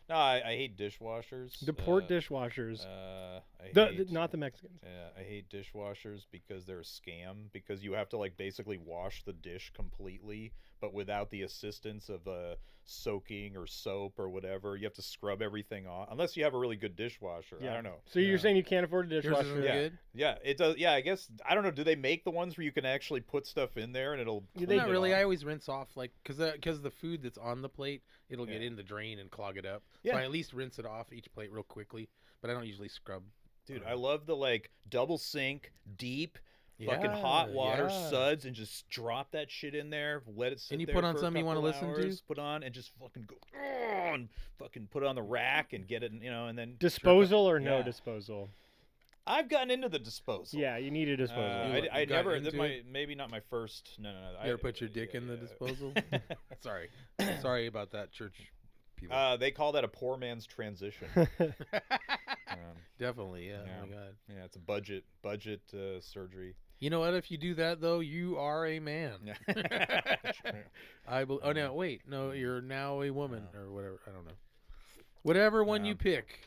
No, I hate dishwashers. the port dishwashers. I The, hate, not the Mexicans. I hate dishwashers because they're a scam. Because you have to like basically wash the dish completely, but without the assistance of soaking or soap or whatever. You have to scrub everything off unless you have a really good dishwasher. Yeah. I don't know. So you're Yeah. saying you can't afford a Yours dishwasher? isn't Yeah. good. Yeah, it does. Yeah, I guess I don't know. Do they make the ones where you can actually put stuff in there and it'll? Well, clean not it really. off? I always rinse off, like, because the food that's on the plate, it'll get Yeah. in the drain and clog it up. Yeah. So I at least rinse it off each plate real quickly, but I don't usually scrub. Dude, I love the like double sink, deep, fucking hot water yeah. suds, and just drop that shit in there. Let it sit And you there put on for a something you wanna couple listen to? hours, put on and just fucking go and fucking put it on the rack and get it, and then Disposal or no Yeah. disposal? I've gotten into the disposal. Yeah, you need a disposal. I You got never. into it? Maybe not my first. No. You ever put your dick in the disposal? Sorry. Sorry about that, church people. They call that a poor man's transition. Definitely, yeah. yeah. Oh my God. Yeah, it's a budget surgery. You know what? If you do that though, you are a man. Oh no, wait, no, you're now a woman or whatever. I don't know. Whatever one Yeah. you pick.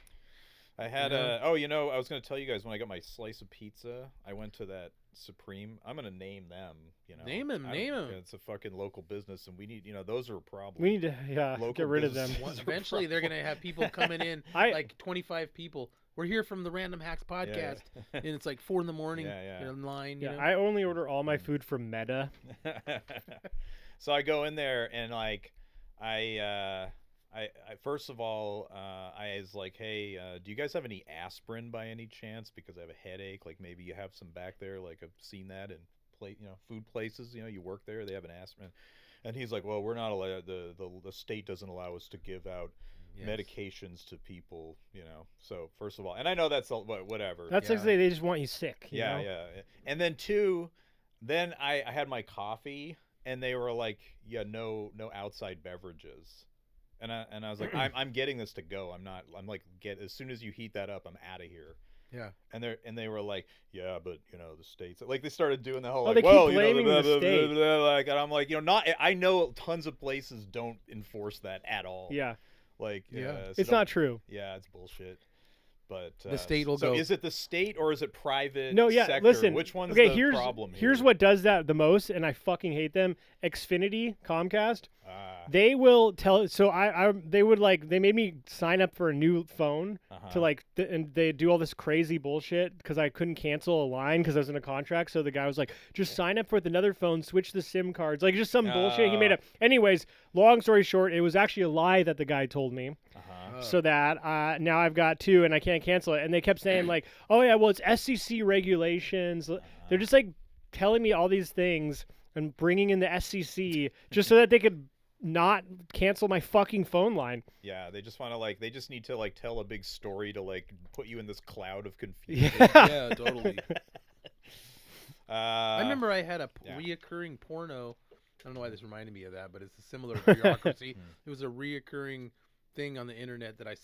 I had Yeah. I was gonna tell you guys when I got my slice of pizza, I went to that Supreme. I'm gonna name them. Name 'em, I don't- name 'em. It's a fucking local business, and we need. Those are a problem. We need to Local get rid of them. businesses. Eventually, they're gonna have people coming in, like 25 people. We're here from the Random Hacks podcast, and it's like 4 a.m. Yeah. You're in line. Yeah, You know? I only order all my food from Meta. So I go in there and like I first of all, I was like, hey, do you guys have any aspirin by any chance? Because I have a headache. Like maybe you have some back there. Like I've seen that in food places. You work there, they have an aspirin. And he's like, well, we're not allowed. The state doesn't allow us to give out medications to people. So first of all, and I know that's whatever. That's like they just want you sick. You know? Yeah. And then two, then I had my coffee, and they were like, yeah, no outside beverages. And I was like, I'm getting this to go. I'm like, as soon as you heat that up, I'm out of here. Yeah. And they were like, yeah, but the states, like they started doing the whole they like, keep well, blaming the state. Like, and I'm like, not. I know tons of places don't enforce that at all. Yeah. Like, it's not true. Yeah, it's bullshit. But the state will go. Is it the state or is it private? No, yeah. sector? Listen. Which one's okay, the problem? Here's what does that the most, and I fucking hate them. Xfinity, Comcast. They will tell. So they made me sign up for a new phone to and they do all this crazy bullshit because I couldn't cancel a line because I was in a contract. So the guy was like, just sign up with another phone, switch the SIM cards, like just some bullshit he made up. Anyways, long story short, it was actually a lie that the guy told me. So that now I've got two and I can't cancel it. And they kept saying like, oh yeah, well it's SEC regulations. They're just like telling me all these things and bringing in the SEC just so that they could not cancel my fucking phone line. Yeah, they just want to they just need to tell a big story to put you in this cloud of confusion. Yeah, totally. I remember I had a reoccurring porno. I don't know why this reminded me of that, but it's a similar bureaucracy. It was a reoccurring thing on the internet that I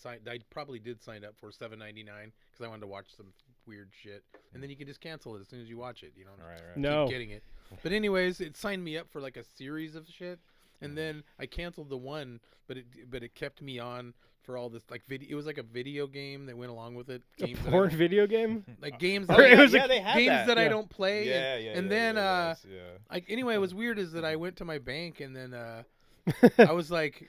probably did sign up for $7.99 because I wanted to watch some weird shit, and then you can just cancel it as soon as you watch it. You don't keep getting it. But anyways, it signed me up for like a series of shit, and then I canceled the one, but it kept me on for all this video. It was like a video game that went along with it. Games a porn video game, like games. Games that I don't play. Anyway, it was weird is that I went to my bank and then. I was like,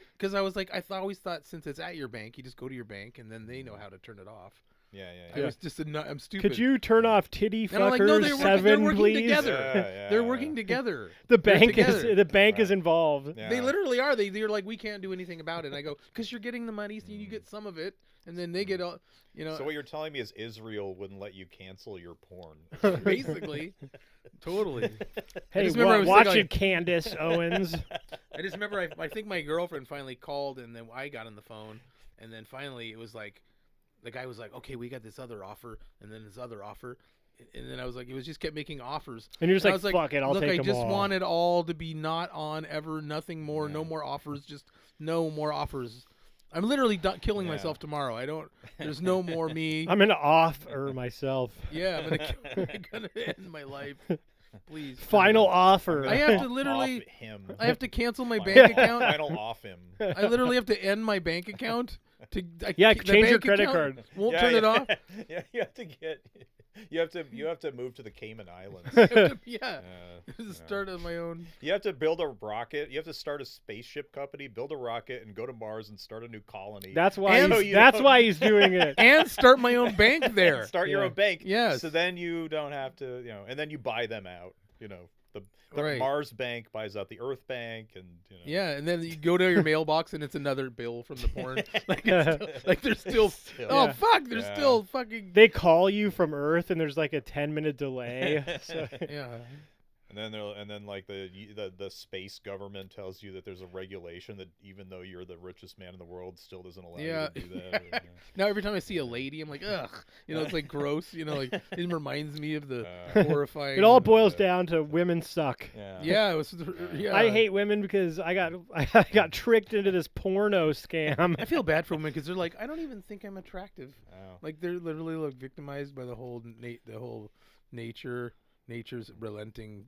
always thought since it's at your bank, you just go to your bank and then they know how to turn it off. Yeah. I was just I'm stupid. Could you turn off titty fuckers like, no, they're working please? Together. They're working together. The bank is involved. Yeah. They literally are. They're like, we can't do anything about it. And I go, because you're getting the money, so you get some of it, and then they get all. So what you're telling me is Israel wouldn't let you cancel your porn. Basically, totally. Hey, watch it, Candace Owens. I just remember I think my girlfriend finally called, and then I got on the phone, and then finally it was like. The guy was like, okay, we got this other offer, and then this other offer. And then I was like, it was just kept making offers. And you're just I like, was fuck it, I'll take them all. Look, I just wanted all to be not on ever, nothing more, no more offers, just no more offers. I'm literally killing myself tomorrow. There's no more me. I'm going to offer myself. Yeah, I'm going to end my life. Please. Final offer. I have to literally, I have to cancel my bank account. Final off him. I literally have to end my bank account. Change your credit card. Won't turn it off. Yeah, you have to move to the Cayman Islands. Start on my own. You have to build a rocket. You have to start a spaceship company, build a rocket, and go to Mars and start a new colony. That's why. Why he's doing it. And start my own bank there. Start your own bank. Yes. So then you don't have to, and then you buy them out. The Mars Bank buys out the Earth Bank, and Yeah, and then you go to your mailbox and it's another bill from the porn. There's still still fucking. They call you from Earth, and there's like a 10-minute delay. So. Yeah. And then like the space government tells you that there's a regulation that even though you're the richest man in the world, still doesn't allow you to do that. Now every time I see a lady, I'm like, ugh, it's like gross. Like it reminds me of the horrifying. It all boils down to women suck. Yeah. It was. Yeah. I hate women because I got tricked into this porno scam. I feel bad for women because they're like, I don't even think I'm attractive. Like they're literally like victimized by the whole nature's relenting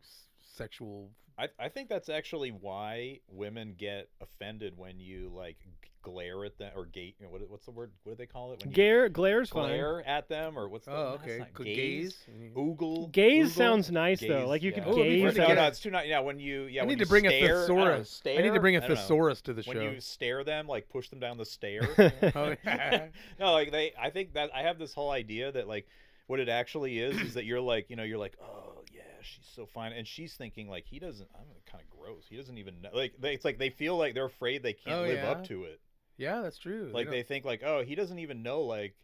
sexual. I think that's actually why women get offended when you like glare at them or gate. What's the word? What do they call it? When glare's fine. Glare at them or what's the? Oh, okay. Gaze. Oogle. Gaze sounds nice though. Like you could gaze. No, it's too nice. Yeah, when you I need to bring a thesaurus. I need to bring a thesaurus to the show. When you stare them, like push them down the stair. No, like I think that I have this whole idea that like. What it actually is that you're like, oh yeah, she's so fine, and she's thinking like I'm kind of gross. He doesn't even know. Like it's like they feel like they're afraid they can't live up to it. Yeah, that's true. Like they think like, oh, he doesn't even know like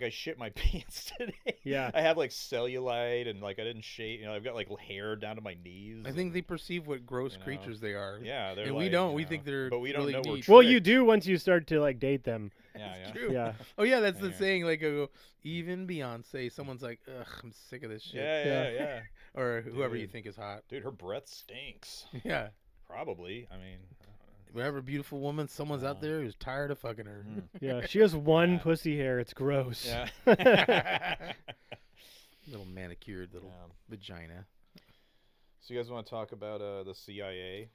I shit my pants today. Yeah. I have like cellulite and like I didn't shave. You know, I've got like hair down to my knees. I think they perceive what gross you know, creatures they are. Yeah, they're and like, we don't. you We know, think they're but we don't really know we're neat. Well, you tricked. do once you start to like date them. Yeah, It's yeah. true. Yeah. Oh yeah, that's the Yeah. saying. Like, even Beyonce, someone's like, ugh, I'm sick of this shit. Yeah. Or whoever you Dude. think is hot. Dude, her breath stinks. Yeah. Probably. I mean, Whatever beautiful woman, someone's out there who's tired of fucking her. Mhm. Yeah, she has one Yeah. pussy hair. It's gross. Yeah. Little manicured little Yeah. vagina. So you guys want to talk about the CIA?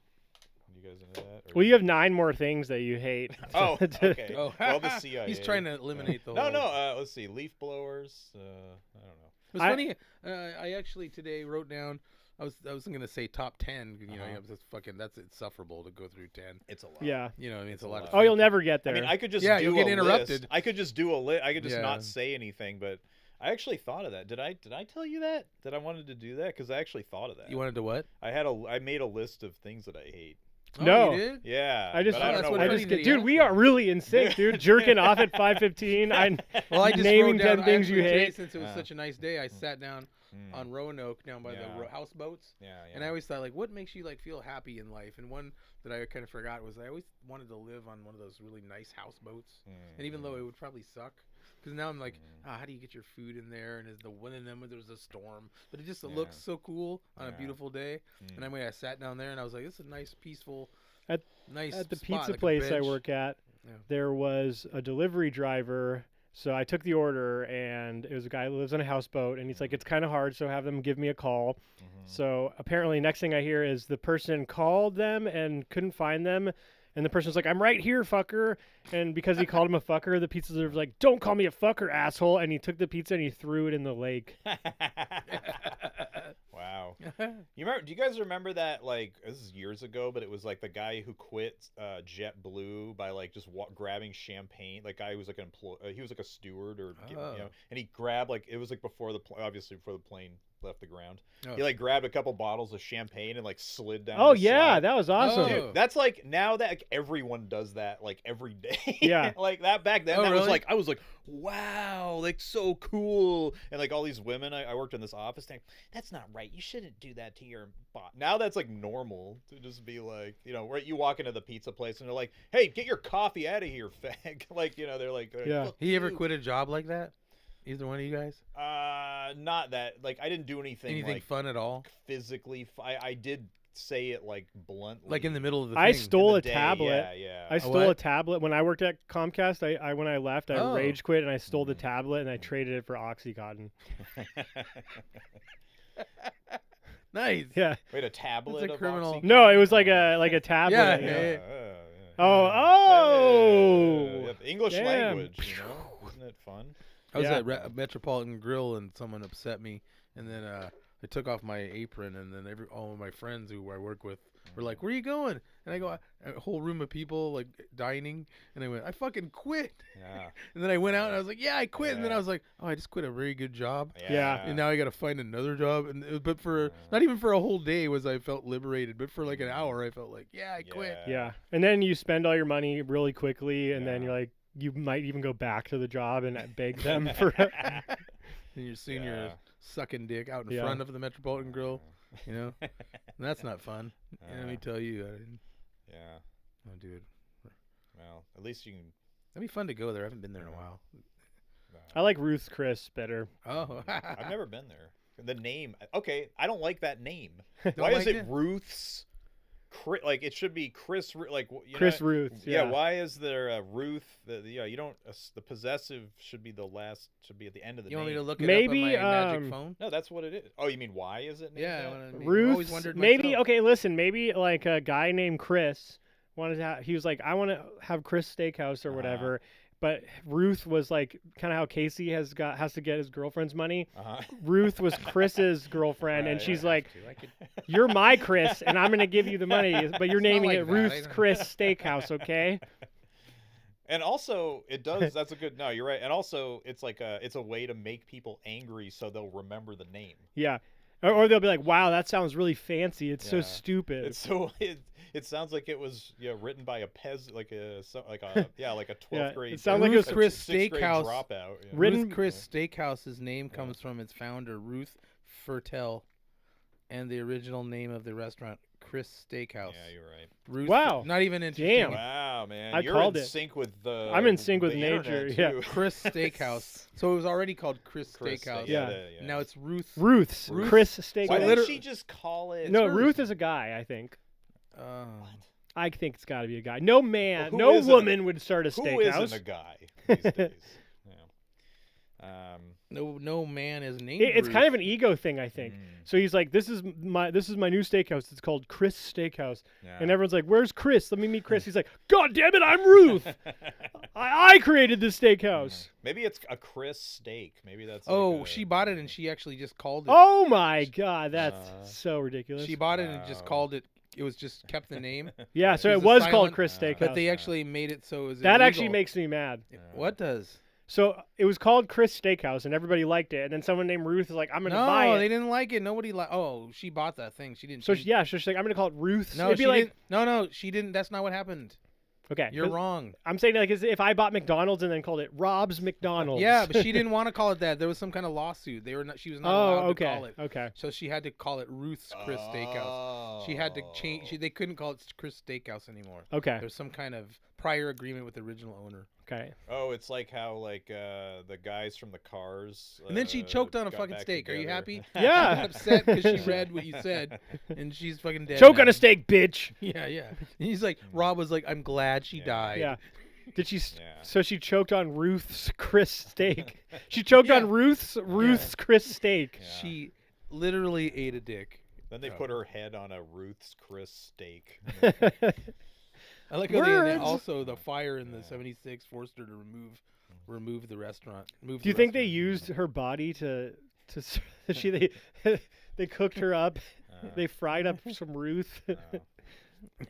You guys into that? Or Well, you have 9 more things that you hate. Oh, okay. Oh, Well, the CIA. He's trying to eliminate the No, whole. no. Let's see. Leaf blowers. I don't know. It was I- funny. I actually today wrote down. I was going to say top 10. You know, Uh-huh. that's insufferable to go through 10. It's a lot. Yeah. You know, I mean, it's a lot. Of Oh, you'll never get there. I mean, I could just Yeah, do you'll get a interrupted. list. I could just do a list. I could just Yeah. not say anything. But I actually thought of that. Did I tell you that I wanted to do that? Because I actually thought of that. You wanted to what? I made a list of things that I hate. No. Oh, you did? Yeah. I just, but I don't that's know what where- I funny just that get, he dude, asked we that. are really in sync, dude. Jerking off at 5:15. Well, I just naming wrote down, 10 things you actually today, hate. since it was Yeah. such a nice day. I sat down Mm. on Roanoke down by Yeah. the houseboats. Yeah, yeah. And I always thought, like, what makes you like feel happy in life? And one that I kind of forgot was I always wanted to live on one of those really nice houseboats. And even though it would probably suck, because now I'm like, how do you get your food in there? And is the one in them when there's a storm? But it just looks so cool on a Yeah. beautiful day. And I sat down there and I was like, this is a nice, peaceful, nice At the spot, pizza like a place I bench. work at, Yeah. there was a delivery driver. So I took the order, and it was a guy who lives on a houseboat, and he's like, it's kind of hard, so have them give me a call. So apparently, next thing I hear is the person called them and couldn't find them, and the person's like, I'm right here, fucker. And because he called him a fucker, the pizza server's like, don't call me a fucker, asshole. And he took the pizza and he threw it in the lake. Wow. You remember? Do you guys remember that? Like, this is years ago, but it was like the guy who quit JetBlue by like just grabbing champagne. Like, guy who was like an employee. He was like a steward or you know, and he grabbed like it was like before obviously before the plane left the ground. Oh. He like grabbed a couple bottles of champagne and like slid down. Oh, the yeah, side. that was awesome. Oh. Dude, that's like now that like, everyone does that like every day. Yeah. Like that back then. Oh, that was really? like I was like, wow, like so cool. And like all these women, I worked in this office thing. That's not right. You shouldn't do that to your boss. Now that's like normal to just be like, you know, where you walk into the pizza place and they're like, hey, get your coffee out of here, fag. Like, you know, they're like, Yeah. "Fuck He ever you." quit a job like that? Either one of you guys? Not that. Like I didn't do anything. Anything like, fun at all? physically. I did say it like bluntly. Like in the middle of the I thing? stole in a the day. tablet. Yeah. I stole what? a tablet when I worked at Comcast. I when I left, I Oh. rage quit and I stole the tablet and I traded it for OxyContin. Nice. Yeah. Wait, a tablet of criminal- Oxycontin? No, it was like a tablet. Yeah, you know? yeah, yeah. Oh. Yeah, the English Damn. language, you know, isn't it fun? I was Yeah. at Metropolitan Grill and someone upset me, and then I took off my apron, and then all of my friends who I work with were like, "Where are you going?" And I go, a whole room of people like dining, and I went, "I fucking quit." Yeah. And then I went out and I was like, "Yeah, I quit." And then Yeah. I was like, "Oh, I just quit a very good job." Yeah. And now I got to find another job, but for not even for a whole day was I felt liberated, but for like an hour I felt like, yeah, I quit. Yeah. And then you spend all your money really quickly, and then Yeah. you're like, you might even go back to the job and beg them for. And you're seeing your Yeah. sucking dick out in Yeah. front of the Metropolitan Grill, you know, and that's not fun. And let me tell you, I didn't. Yeah. Oh, dude, Well, at least you can. that'd be fun to go there. I haven't been there in a while. I like Ruth's Chris better. Oh, I've never been there. The name. Okay, I don't like that name. Don't Why is like it it? Ruth's? Like it should be Chris. Like you Chris know, Ruth. Yeah. Yeah. Why is there a Ruth? You don't. The possessive should be the last. Should be at the end of the you name. want me to look it Maybe, up on my magic um, phone? No, that's what it is. Oh, you mean why is it? named Yeah, that? I always Ruth's. wondered Maybe myself. okay. Listen, maybe like a guy named Chris wanted to. He was like, I want to have Chris Steakhouse or whatever. But Ruth was like kind of how Casey has to get his girlfriend's money. Uh-huh. Ruth was Chris's girlfriend, and Right. she's like, I could, "You're my Chris, and I'm gonna give you the money, but you're It's not naming like it that, I Ruth's know. Chris Steakhouse, okay?" And also, it does. That's a good. No, you're right. And also, it's like it's a way to make people angry, so they'll remember the name. Yeah, Or they'll be like, "Wow, that sounds really fancy. It's so Yeah. stupid." It's so it sounds like it was written by a like a 12th Yeah, grade. it sounds like it was Chris 6th grade Steakhouse. dropout. Yeah. Written- Ruth Chris Steakhouse's name comes from its founder, Ruth Fertel, and the original name of the restaurant, Chris Steakhouse. Yeah, you're right. Ruth, Wow. not even interesting. Damn. Wow, man, I you're called in it. sync with the. I'm in sync with the nature, internet, yeah. too. Chris Steakhouse. So it was already called Chris Steakhouse. Yeah. Now it's Ruth. Ruth's Ruth- Chris Steak. Why So didn't liter- she just call it? No, Ruth. Ruth is a guy. I think. Uh, I think it's got to be a guy. No man, Who no isn't- woman would start a Who steakhouse. isn't a guy these days? Yeah. no man is named. It's Ruth. kind of an ego thing, I think. Mm, So he's like, "This is my new steakhouse. It's called Chris Steakhouse." yeah. And everyone's like, "Where's Chris? Let me meet Chris." He's like, "God damn it, I'm Ruth. I created this steakhouse." Maybe it's a Chris steak. Maybe that's. Oh, like a- she bought it and she actually just called it. Oh my god, that's so ridiculous. She bought it and just Wow. called it. It was just kept the name, Yeah, so She's it a was called silent- Chris Steakhouse. but they actually made it so it was that actually illegal. makes me mad. What does? So it was called Chris Steakhouse, and everybody liked it. And then someone named Ruth is like, "I'm gonna buy No, it." they didn't like it. Nobody like. Oh, she bought that thing. She didn't. So change- yeah, so she's like, "I'm gonna call it Ruth's." No, It'd she be like, didn't. No, she didn't. That's not what happened. okay, You're 'cause wrong. I'm saying like, as if I bought McDonald's and then called it Rob's McDonald's. Yeah, but she didn't want to call it that. There was some kind of lawsuit. They were not. She was not Oh, allowed okay, to call it. okay. So she had to call it Ruth's Chris Steakhouse. She had to change. They couldn't call it Chris Steakhouse anymore. Okay. There's some kind of prior agreement with the original owner. Okay. Oh, it's like how the guys from the Cars. And then she choked on a got fucking back steak. Are you together. happy? Yeah. She got upset because she read what you said, and she's fucking dead. Choke now. on a steak, bitch. Yeah, yeah. And he's like, Rob was like, I'm glad she Yeah. died. Yeah. Did she? Yeah. So she choked on Ruth's Chris steak. She choked on Yeah. Ruth's Chris steak. Yeah. She literally ate a dick. Then they Oh. put her head on a Ruth's Chris steak. I like how they Words. also the fire in the '76 forced her to remove the restaurant. Do you think they used her body to they cooked her up? They fried up some Ruth. Oh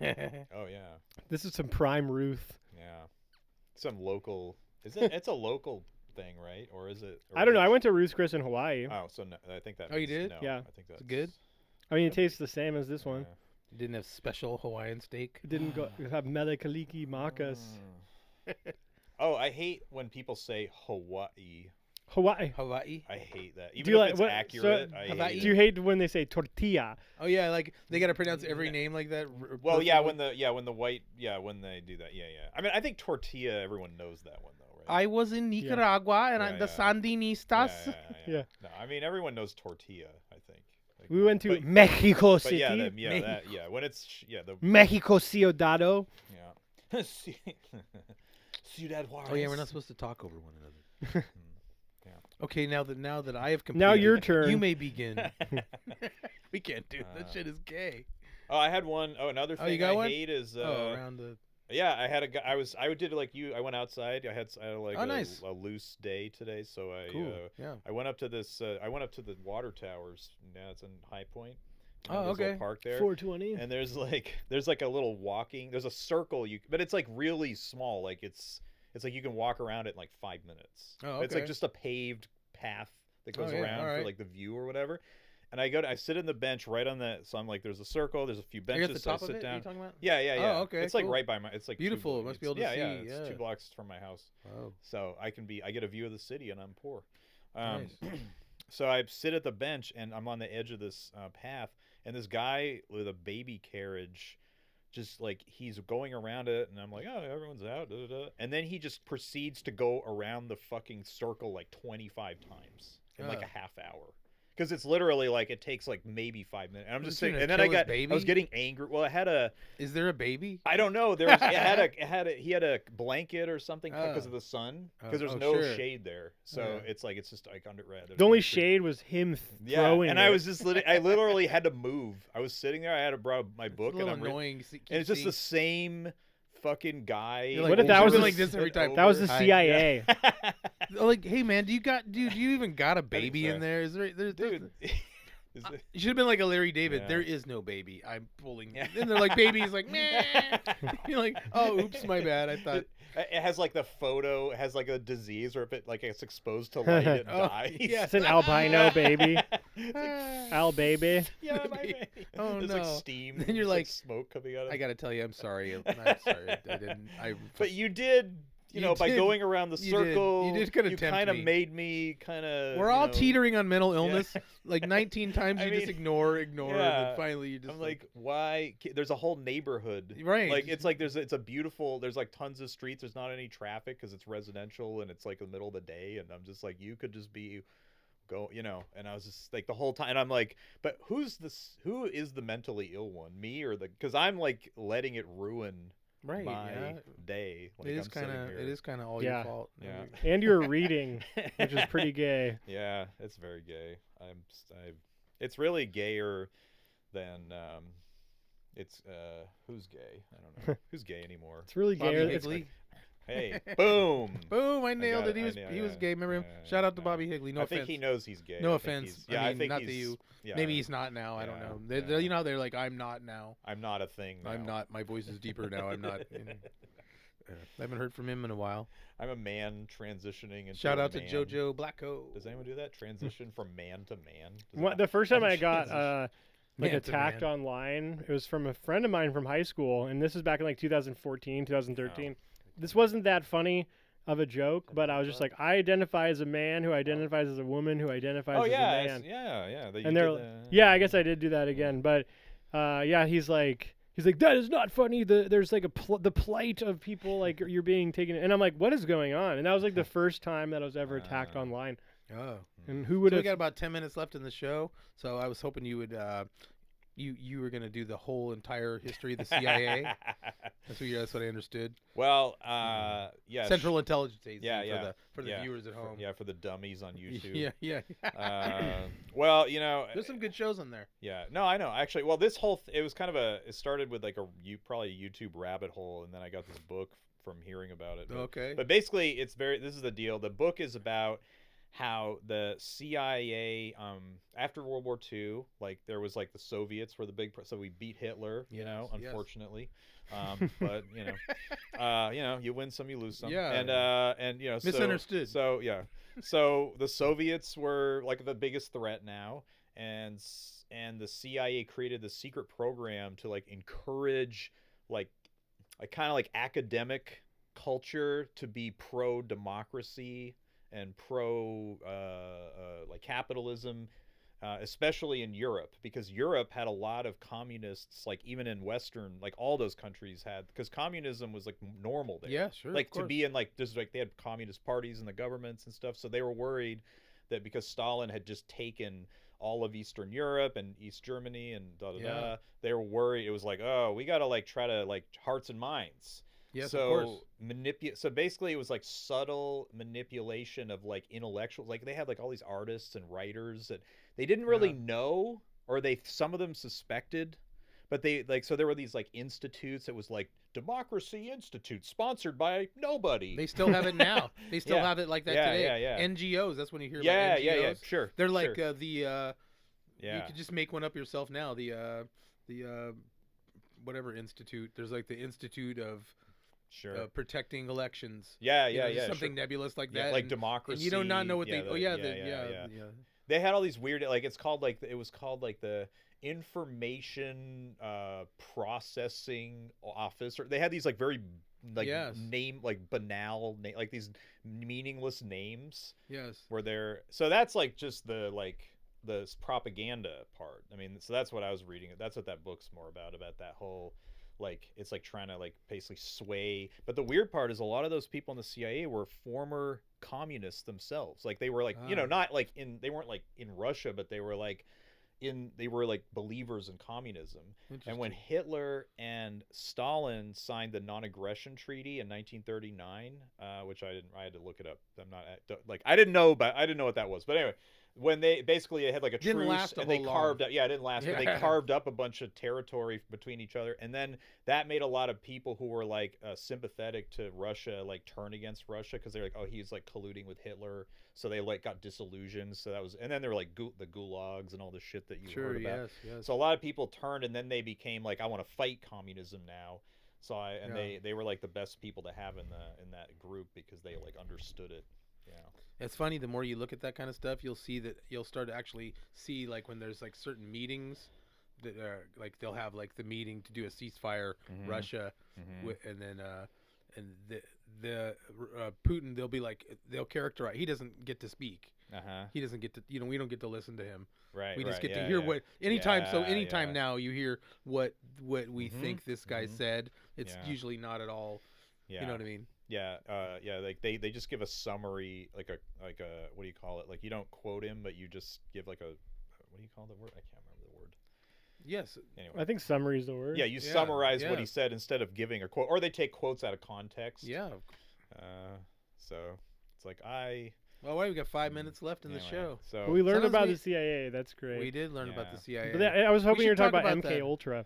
yeah, This is some prime Ruth. yeah. Some local. Is it? It's a local thing, right? Or is it? I don't know. I went to Ruth's Chris in Hawaii. Oh, so no, I think that. Oh, you means did? No, Yeah. I think that's good? I mean, it tastes the same as this one. Didn't have special Hawaiian steak. It didn't go have melekaliki makas. Oh, I hate when people say Hawaii. Hawaii. Hawaii. I hate that. Even Do you if like it's what? accurate, So, I Hawaii? hate do you it. hate when they say tortilla? Oh yeah, like they gotta pronounce every name like that. Well, yeah, when the white, when they do that, yeah. I mean, I think tortilla. Everyone knows that one though, right? I was in Nicaragua and Yeah, I'm the yeah. Sandinistas. Yeah. No, I mean everyone knows tortilla. I think. Like, We went to but, Mexico but City. yeah, when it's the Mexico Ciudadado. yeah. Ciudad Juarez. Oh yeah, we're not supposed to talk over one another. Yeah. Okay, now that I have completed, Now your turn. You may begin. We can't do that. Shit is gay. Oh, I had one. Oh, another Oh, you thing got I one? hate is Around the. yeah, I had a guy. I did it like you. I went outside. I had like Oh, nice. a loose day today, so I Cool. Yeah. I went up to this. I went up to the water towers. Yeah, it's in High Point. Oh, There's a little okay. Park there. 420. And there's like a little walking. There's a circle but it's like really small. Like it's like you can walk around it in like 5 minutes. Oh, It's like okay. just a paved path that goes Oh, yeah, around for alright. like the view or whatever. And I sit in the bench right on the. So I'm like, there's a circle. There's a few Are you benches. at the So I top of sit it? down. Are you talking about? Yeah. Oh, okay, It's like cool. right by my. It's like Beautiful. two- It must be able to yeah, Yeah, see, it's yeah. 2 blocks from my house. Oh. So I get a view of the city, and I'm poor. Nice. So I sit at the bench, and I'm on the edge of this path, and this guy with a baby carriage, just like he's going around it, and I'm like, oh, everyone's out, da, da, da. And then he just proceeds to go around the fucking circle like 25 times in like Ah. a half hour. Because it's literally like it takes like maybe 5 minutes. And I'm Was just he saying, gonna and then kill I his was baby? getting angry. Well, it had a. Is there a baby? I don't know. He had a blanket or something because of the sun. Because there's no sure. shade there, so Yeah. it's just like under. The only shade was him throwing and it. I was just I literally had to move. I was sitting there. I had to brought my book, It's a and little I'm annoying. and it's just the same fucking guy. You're like, What if that "Oh, was we've been a- like this every time? That was the Hi. CIA. Like, hey man, do you even got a baby in so. there? Is there? Dude, You should have been like a Larry David. Yeah. There is no baby. I'm pulling. And they're like, baby. He's like, meh. You're like, oh, oops, my bad. I thought. It has like the photo. It has like a disease, or if it like it's exposed to light, it dies. yes. It's an albino baby. It's like, Al baby. yeah, my baby. Oh, There's no. like steam. Then you're there's, like, smoke coming out of I it. gotta tell you, I'm sorry. I didn't. But you did. You know, by did. going around the You did. circle, You did kinda you tempt kind of me. made me kind of. We're all teetering on mental illness. Yeah. Like 19 times I you mean, just ignore, and yeah. then finally you just. I'm like, why? There's a whole neighborhood, Right. Like it's like it's a beautiful. There's like tons of streets. There's not any traffic because it's residential and it's like the middle of the day. And I'm just like, you could just be, you know. And I was just like the whole time. And I'm like, but who is the mentally ill one? Me or the? Because I'm like letting it ruin right. my Yeah. day. Like It is I'm sitting kind of. here. It is kind of all Yeah. your fault. Yeah. And you were reading, which is pretty gay. Yeah, it's very gay. It's really gayer than it's who's gay? I don't know. Who's gay anymore? It's really Bobby gay. It's Higley. Hey, boom. Boom! I nailed got it. it. He was Yeah, gay. Remember him? yeah, Shout out to yeah. Bobby Higley. No I offense. think he knows he's gay. No I think offense. he's- Yeah, I I mean, think not to he's, you. Yeah, Maybe he's not now. I don't Yeah, know. yeah. You know, they're like, I'm not now. I'm not a thing. I'm now. not. My voice is deeper now. I'm not. I haven't heard from him in a while. I'm a man transitioning into Shout a out to man. JoJo Blacko. Does anyone do that? Transition from man to man? The first time I got transition. like Man to attacked man. online, it was from a friend of mine from high school, and this was back in like 2014, 2013. Oh. This wasn't that funny of a joke, but I was just like, I identify as a man who identifies as a woman who identifies Oh as yeah, a man. yeah. And they're yeah, I guess I did do that again, but yeah, he's like that is not funny. There's like the plight of people, like you're being taken, and I'm like, what is going on? And that was like the first time that I was ever attacked online. Oh. And who would So we have? got about 10 minutes left in the show, so I was hoping you would. You were gonna do the whole entire history of the CIA. That's what I understood. Well, yeah. Central Intelligence Agency Yeah, for the viewers at home. Yeah, for the dummies on YouTube. Yeah. Well, you know, There's some good shows on there. yeah. No, I know. Actually, well, this whole it was kind of it started with like probably a YouTube rabbit hole, and then I got this book from hearing about it. But, Okay. But basically, this is the deal. The book is about how the CIA after World War II, like there was like the Soviets were the big so we beat Hitler, you know, Yes. unfortunately. But you know, you win some, you lose some. Yeah. And you know, Misunderstood. So yeah. So the Soviets were like the biggest threat now, and the CIA created the secret program to like encourage like kind of like academic culture to be pro democracy and pro like capitalism, especially in Europe, because Europe had a lot of communists, like even in Western, like all those countries had, because communism was like normal there. Yeah, sure. Like of to course. be in like this, like they had communist parties in the governments and stuff, so they were worried that because Stalin had just taken all of Eastern Europe and East Germany and Yeah. they were worried. It was like, oh, we got to like try to like hearts and minds. Yes, So of course. So basically, it was like subtle manipulation of like intellectuals. Like they had like all these artists and writers that they didn't really know, or some of them suspected, but they like so there were these like institutes. It was like Democracy Institute, sponsored by nobody. They still have it now. They still Yeah. have it like that Yeah, today. yeah. NGOs. That's when you hear yeah, about NGOs. yeah, sure. They're like sure. You yeah. could just make one up yourself now. The whatever institute. There's like the Institute of Sure. protecting elections. Yeah, You yeah, know, just yeah. something sure. nebulous like Yeah, that. like and, democracy. and you do not know what they. yeah. They had all these weird, like it was called like the Information Processing Office, or they had these like very like Yes. banal like these meaningless names Yes. where they're so that's like just the propaganda part. I mean, so that's what I was reading. That's what that book's more about that whole like it's like trying to like basically sway. But the weird part is a lot of those people in the CIA were former communists themselves. Like they were like not like they weren't like in Russia, but they were like believers in communism. And when Hitler and Stalin signed the non-aggression treaty in 1939, which I had to look it up. I didn't know what that was. But anyway, when they basically had like a Didn't truce last a and they whole long. carved up. Yeah, it didn't last, but they Yeah. carved up a bunch of territory between each other, and then that made a lot of people who were like sympathetic to Russia like turn against Russia because they're like, oh, he's like colluding with Hitler, so they like got disillusioned. So that was, and then there were like the gulags and all the shit that you Sure. heard about. Yes. Yes. So a lot of people turned, and then they became like, I want to fight communism now. So Yeah. they were like the best people to have in that group because they like understood it. Yeah. It's funny. The more you look at that kind of stuff, you'll see that you'll start to actually see like when there's like certain meetings that are like they'll have like the meeting to do a ceasefire, Russia, and then and the Putin. They'll be like they'll characterize. He doesn't get to speak. He doesn't get to. We don't get to listen to him. Right. We just right, get to yeah, hear yeah. what anytime. So Yeah, anytime yeah. now you hear what we think this guy said. It's Yeah. usually not at all. Yeah. You know what I mean? Yeah, like they just give a summary, like a what do you call it? Like you don't quote him, but you just give like a what do you call the word? I can't remember the word. Yes. Anyway, I think summary is the word. yeah, you Yeah, summarize what yeah. he said instead of giving a quote, or they take quotes out of context. Yeah. So it's like Well, wait, we got 5 minutes left in the anyway, show. So But we learned Sometimes about we- the CIA. That's great. We did learn about Yeah. the CIA. But I was hoping should you were talking talk about about MK that. Ultra.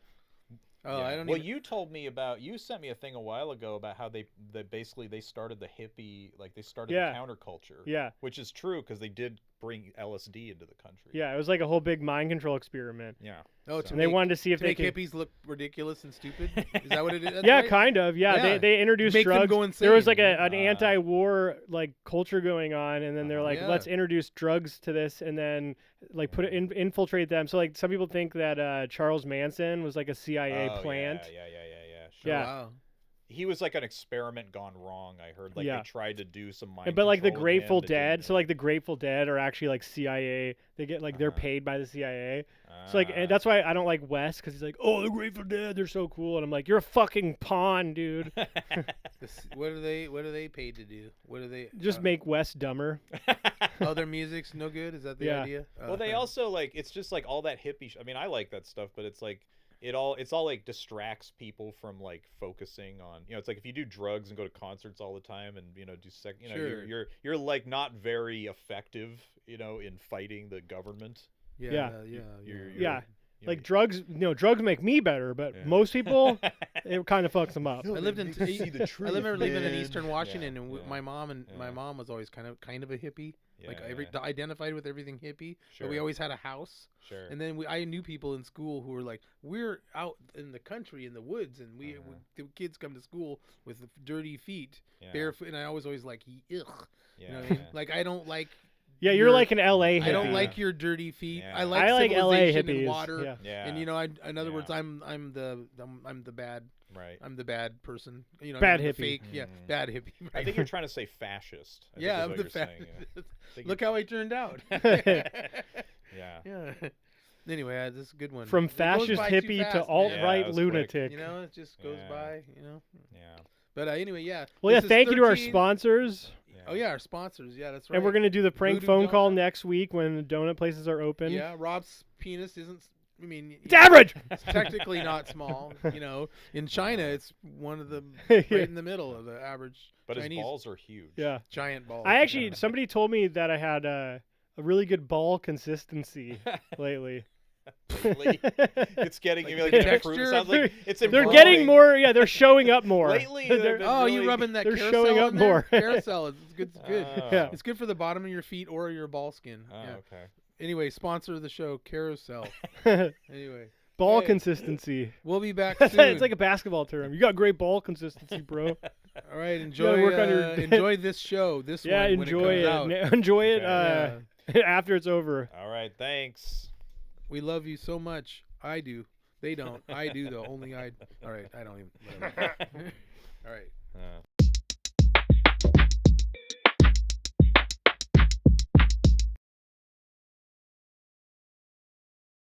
Oh, yeah. I don't well, even. you told me about. You sent me a thing a while ago about how they basically they started the hippie, like they started Yeah. the counterculture. Yeah. Which is true because they did bring LSD into the country. Yeah, it was like a whole big mind control experiment. Yeah. Oh, So- to And they make, wanted to see if to they make could. hippies look ridiculous and stupid. Is that what it is? That's Yeah, right? kind of. Yeah, Yeah. they introduced Make them drugs. go There was insane. like an Ah. anti-war like culture going on, and then they're like, Yeah. let's introduce drugs to this, and then like put it infiltrate them. So like some people think that Charles Manson was like a CIA Oh, plant. Yeah. Oh, Sure. Yeah. wow. He was like an experiment gone wrong. I heard like Yeah. they tried to do some mind. But like the control with Grateful him, it didn't- Dead, so like the Grateful Dead are actually like CIA. They get like they're Uh-huh. paid by the CIA. So like and that's why I don't like Wes because he's like, oh, the Grateful Dead, they're so cool, and I'm like, you're a fucking pawn, dude. What are they paid to do? What are they? Just make Wes dumber. Oh, their music's no good. Is that the Yeah. idea? Well, they also like it's just like all that hippie. I mean, I like that stuff, but it's like it's all like distracts people from like focusing on it's like if you do drugs and go to concerts all the time and do Sure. you're like not very effective in fighting the government. Yeah. You're- Yeah. you Like know, drugs, drugs make me better, but Yeah. most people, it kind of fucks them up. I lived in. I remember living in man. Eastern Washington, and Yeah. my mom and my Yeah. mom was always kind of a hippie. Like yeah. identified with everything hippie. But we Sure. always had a house. Sure. And then I knew people in school who were like, we're out in the country in the woods, and the kids come to school with dirty feet, Yeah. barefoot, and I always like, ugh. Yeah. You know what I mean? Like I don't like. Yeah, you're your- like an LA hippie. I don't like your dirty feet. Yeah. I like I like LA civilization hippies. and water. Yeah. Yeah. And in other Yeah. words, I'm the bad. Right. I'm the bad person. Bad I'm the hippie. fake. Yeah, Mhm. bad hippie. I Right? think you're trying to say fascist. I think Yeah, is I'm what the you're fat. saying, yeah. I think Look how I turned out. Yeah. Yeah. Anyway, this is a good one. From It goes fascist by too hippie fast, to man. alt-right Yeah, that was quick. lunatic. It just goes Yeah. by. Yeah. But anyway, yeah. Well, yeah, This is thank you to our 13 sponsors. Oh yeah, our sponsors. Yeah, that's right. And we're going to do the prank Voodoo phone call Donut. next week when the donut places are open. Yeah, Rob's penis isn't. I mean, It's average! It's technically not small. In China, it's one of the right in the middle of the average But Chinese his balls are huge. Yeah. giant ball. I actually, somebody told me that I had a really good ball consistency lately. Lately, it's getting Like like the an texture improvement. Sounds like it's They're improving. getting more, yeah, they're showing up more. Lately, They're- they've Oh, you really- rubbing that they're carousel showing up in there? more. Carousel, it's good. It's good. Oh. Yeah. It's good for the bottom of your feet or your ball skin. Oh, Yeah. okay. Anyway, sponsor of the show, Carousel. Anyway, ball Hey. consistency. we'll be back soon. It's like a basketball term. You got great ball consistency, bro. All right, gotta enjoy. work on your- Enjoy this show. This Yeah, one when enjoy it comes out. Enjoy it Yeah. after it's over. All right. Thanks. We love you so much. I do. They don't. I do though. Only I. All right. I don't even. Whatever. All right.